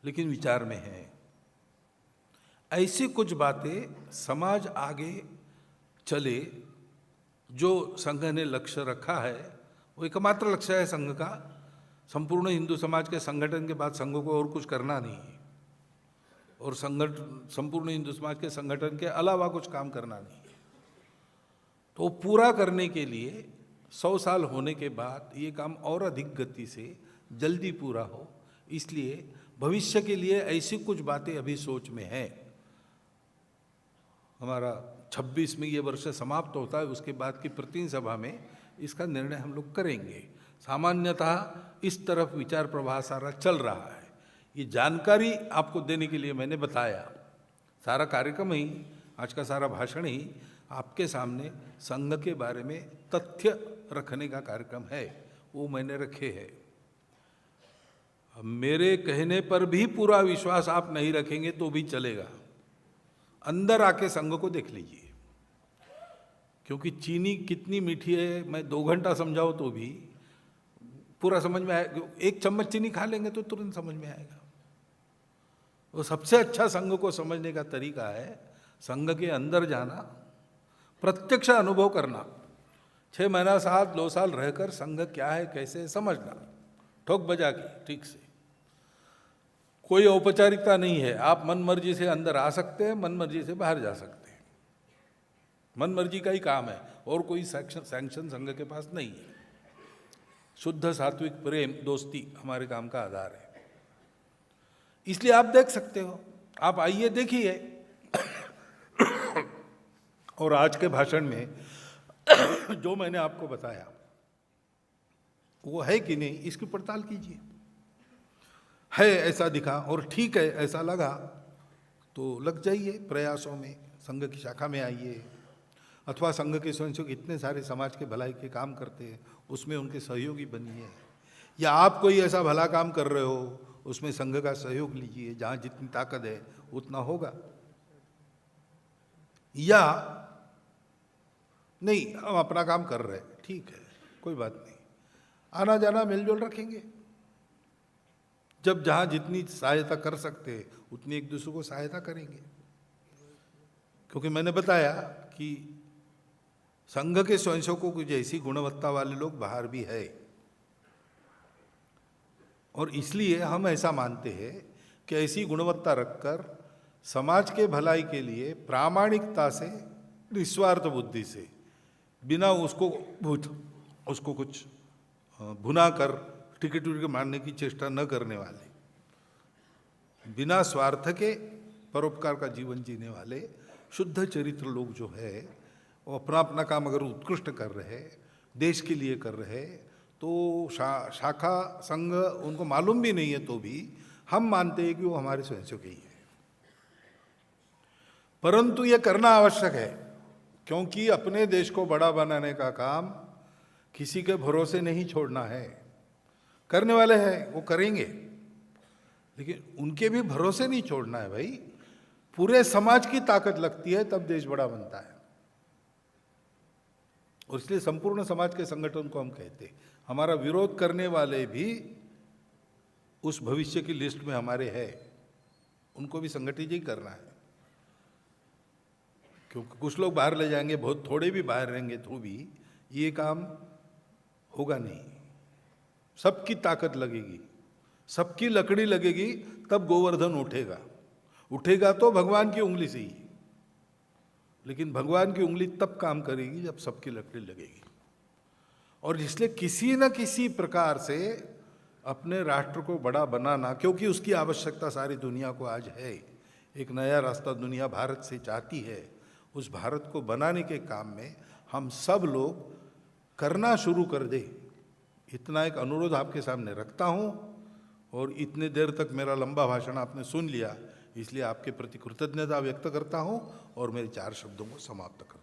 लेकिन विचार में है। ऐसी कुछ बातें समाज आगे चले, जो संघ ने लक्ष्य रखा है, वो एकमात्र लक्ष्य है संघ का। संपूर्ण हिंदू समाज के संगठन के बाद संघ को और कुछ करना नहीं है, और संपूर्ण हिंदू समाज के संगठन के अलावा कुछ काम करना नहीं है। तो पूरा करने के लिए 100 साल होने के बाद ये काम और अधिक गति से जल्दी पूरा हो, इसलिए भविष्य के लिए ऐसी कुछ बातें अभी सोच में है। हमारा 26 में ये वर्ष समाप्त होता है, उसके बाद की प्रतिनिधि सभा में इसका निर्णय हम लोग करेंगे। सामान्यतः इस तरफ विचार प्रवाह सारा चल रहा है। ये जानकारी आपको देने के लिए मैंने बताया। सारा कार्यक्रम ही, आज का सारा भाषण ही आपके सामने संघ के बारे में तथ्य रखने का कार्यक्रम है, वो मैंने रखे हैं। अब मेरे कहने पर भी पूरा विश्वास आप नहीं रखेंगे तो भी चलेगा, अंदर आके संघ को देख लीजिए। क्योंकि चीनी कितनी मीठी है, मैं 2 घंटा समझाऊं तो भी पूरा समझ में आएगा। 1 चम्मच चीनी खा लेंगे तो तुरंत समझ में आएगा। वो सबसे अच्छा संघ को समझने का तरीका है संघ के अंदर जाना, प्रत्यक्ष अनुभव करना, 6 महीना, 7, 2 साल रहकर संघ क्या है कैसे समझना, ठोक बजा के ठीक से। कोई औपचारिकता नहीं है, आप मन मर्जी से अंदर आ सकते हैं, मन मर्जी से बाहर जा सकते हैं, मन मर्जी का ही काम है, और कोई सैंक्शन संघ के पास नहीं है। शुद्ध सात्विक प्रेम दोस्ती हमारे काम का आधार है। इसलिए आप देख सकते हो, आप आइए देखिए। और आज के भाषण में जो मैंने आपको बताया वो है कि नहीं, इसकी पड़ताल कीजिए। है ऐसा दिखा और ठीक है ऐसा लगा तो लग जाइए प्रयासों में, संघ की शाखा में आइए, अथवा संघ के स्वयंसेवक इतने सारे समाज के भलाई के काम करते हैं, उसमें उनके सहयोगी बनिए। या आप कोई ऐसा भला काम कर रहे हो, उसमें संघ का सहयोग लीजिए, जहाँ जितनी ताकत है उतना होगा। या नहीं, हम अपना काम कर रहे हैं, ठीक है, कोई बात नहीं, आना जाना मिलजुल रखेंगे। जब जहाँ जितनी सहायता कर सकते हैं उतनी एक दूसरे को सहायता करेंगे। क्योंकि मैंने बताया कि संघ के स्वयंसेवकों की जैसी गुणवत्ता वाले लोग बाहर भी है, और इसलिए हम ऐसा मानते हैं कि ऐसी गुणवत्ता रखकर समाज के भलाई के लिए प्रामाणिकता से, निस्वार्थ बुद्धि से, बिना उसको कुछ भुना कर टिकट मारने की चेष्टा न करने वाले, बिना स्वार्थ के परोपकार का जीवन जीने वाले शुद्ध चरित्र लोग जो है, वो अपना अपना काम अगर उत्कृष्ट कर रहे, देश के लिए कर रहे, तो शाखा संघ उनको मालूम भी नहीं है तो भी हम मानते हैं कि वो हमारे स्वयंसेवक ही है। परंतु ये करना आवश्यक है, क्योंकि अपने देश को बड़ा बनाने का काम किसी के भरोसे नहीं छोड़ना है। करने वाले हैं वो करेंगे, लेकिन उनके भी भरोसे नहीं छोड़ना है भाई। पूरे समाज की ताकत लगती है तब देश बड़ा बनता है। और इसलिए संपूर्ण समाज के संगठन को हम कहते हैं। हमारा विरोध करने वाले भी उस भविष्य की लिस्ट में हमारे हैं, उनको भी संगठित ही करना है। क्योंकि कुछ लोग बाहर ले जाएंगे, बहुत थोड़े भी बाहर रहेंगे तो भी ये काम होगा नहीं। सबकी ताकत लगेगी, सबकी लकड़ी लगेगी, तब गोवर्धन उठेगा। उठेगा तो भगवान की उंगली से ही, लेकिन भगवान की उंगली तब काम करेगी जब सबकी लकड़ी लगेगी। और इसलिए किसी न किसी प्रकार से अपने राष्ट्र को बड़ा बनाना, क्योंकि उसकी आवश्यकता सारी दुनिया को आज है। एक नया रास्ता दुनिया भारत से चाहती है। उस भारत को बनाने के काम में हम सब लोग करना शुरू कर दे, इतना एक अनुरोध आपके सामने रखता हूँ। और इतने देर तक मेरा लंबा भाषण आपने सुन लिया, इसलिए आपके प्रति कृतज्ञता व्यक्त करता हूँ और मेरे 4 शब्दों को समाप्त करता हूँ।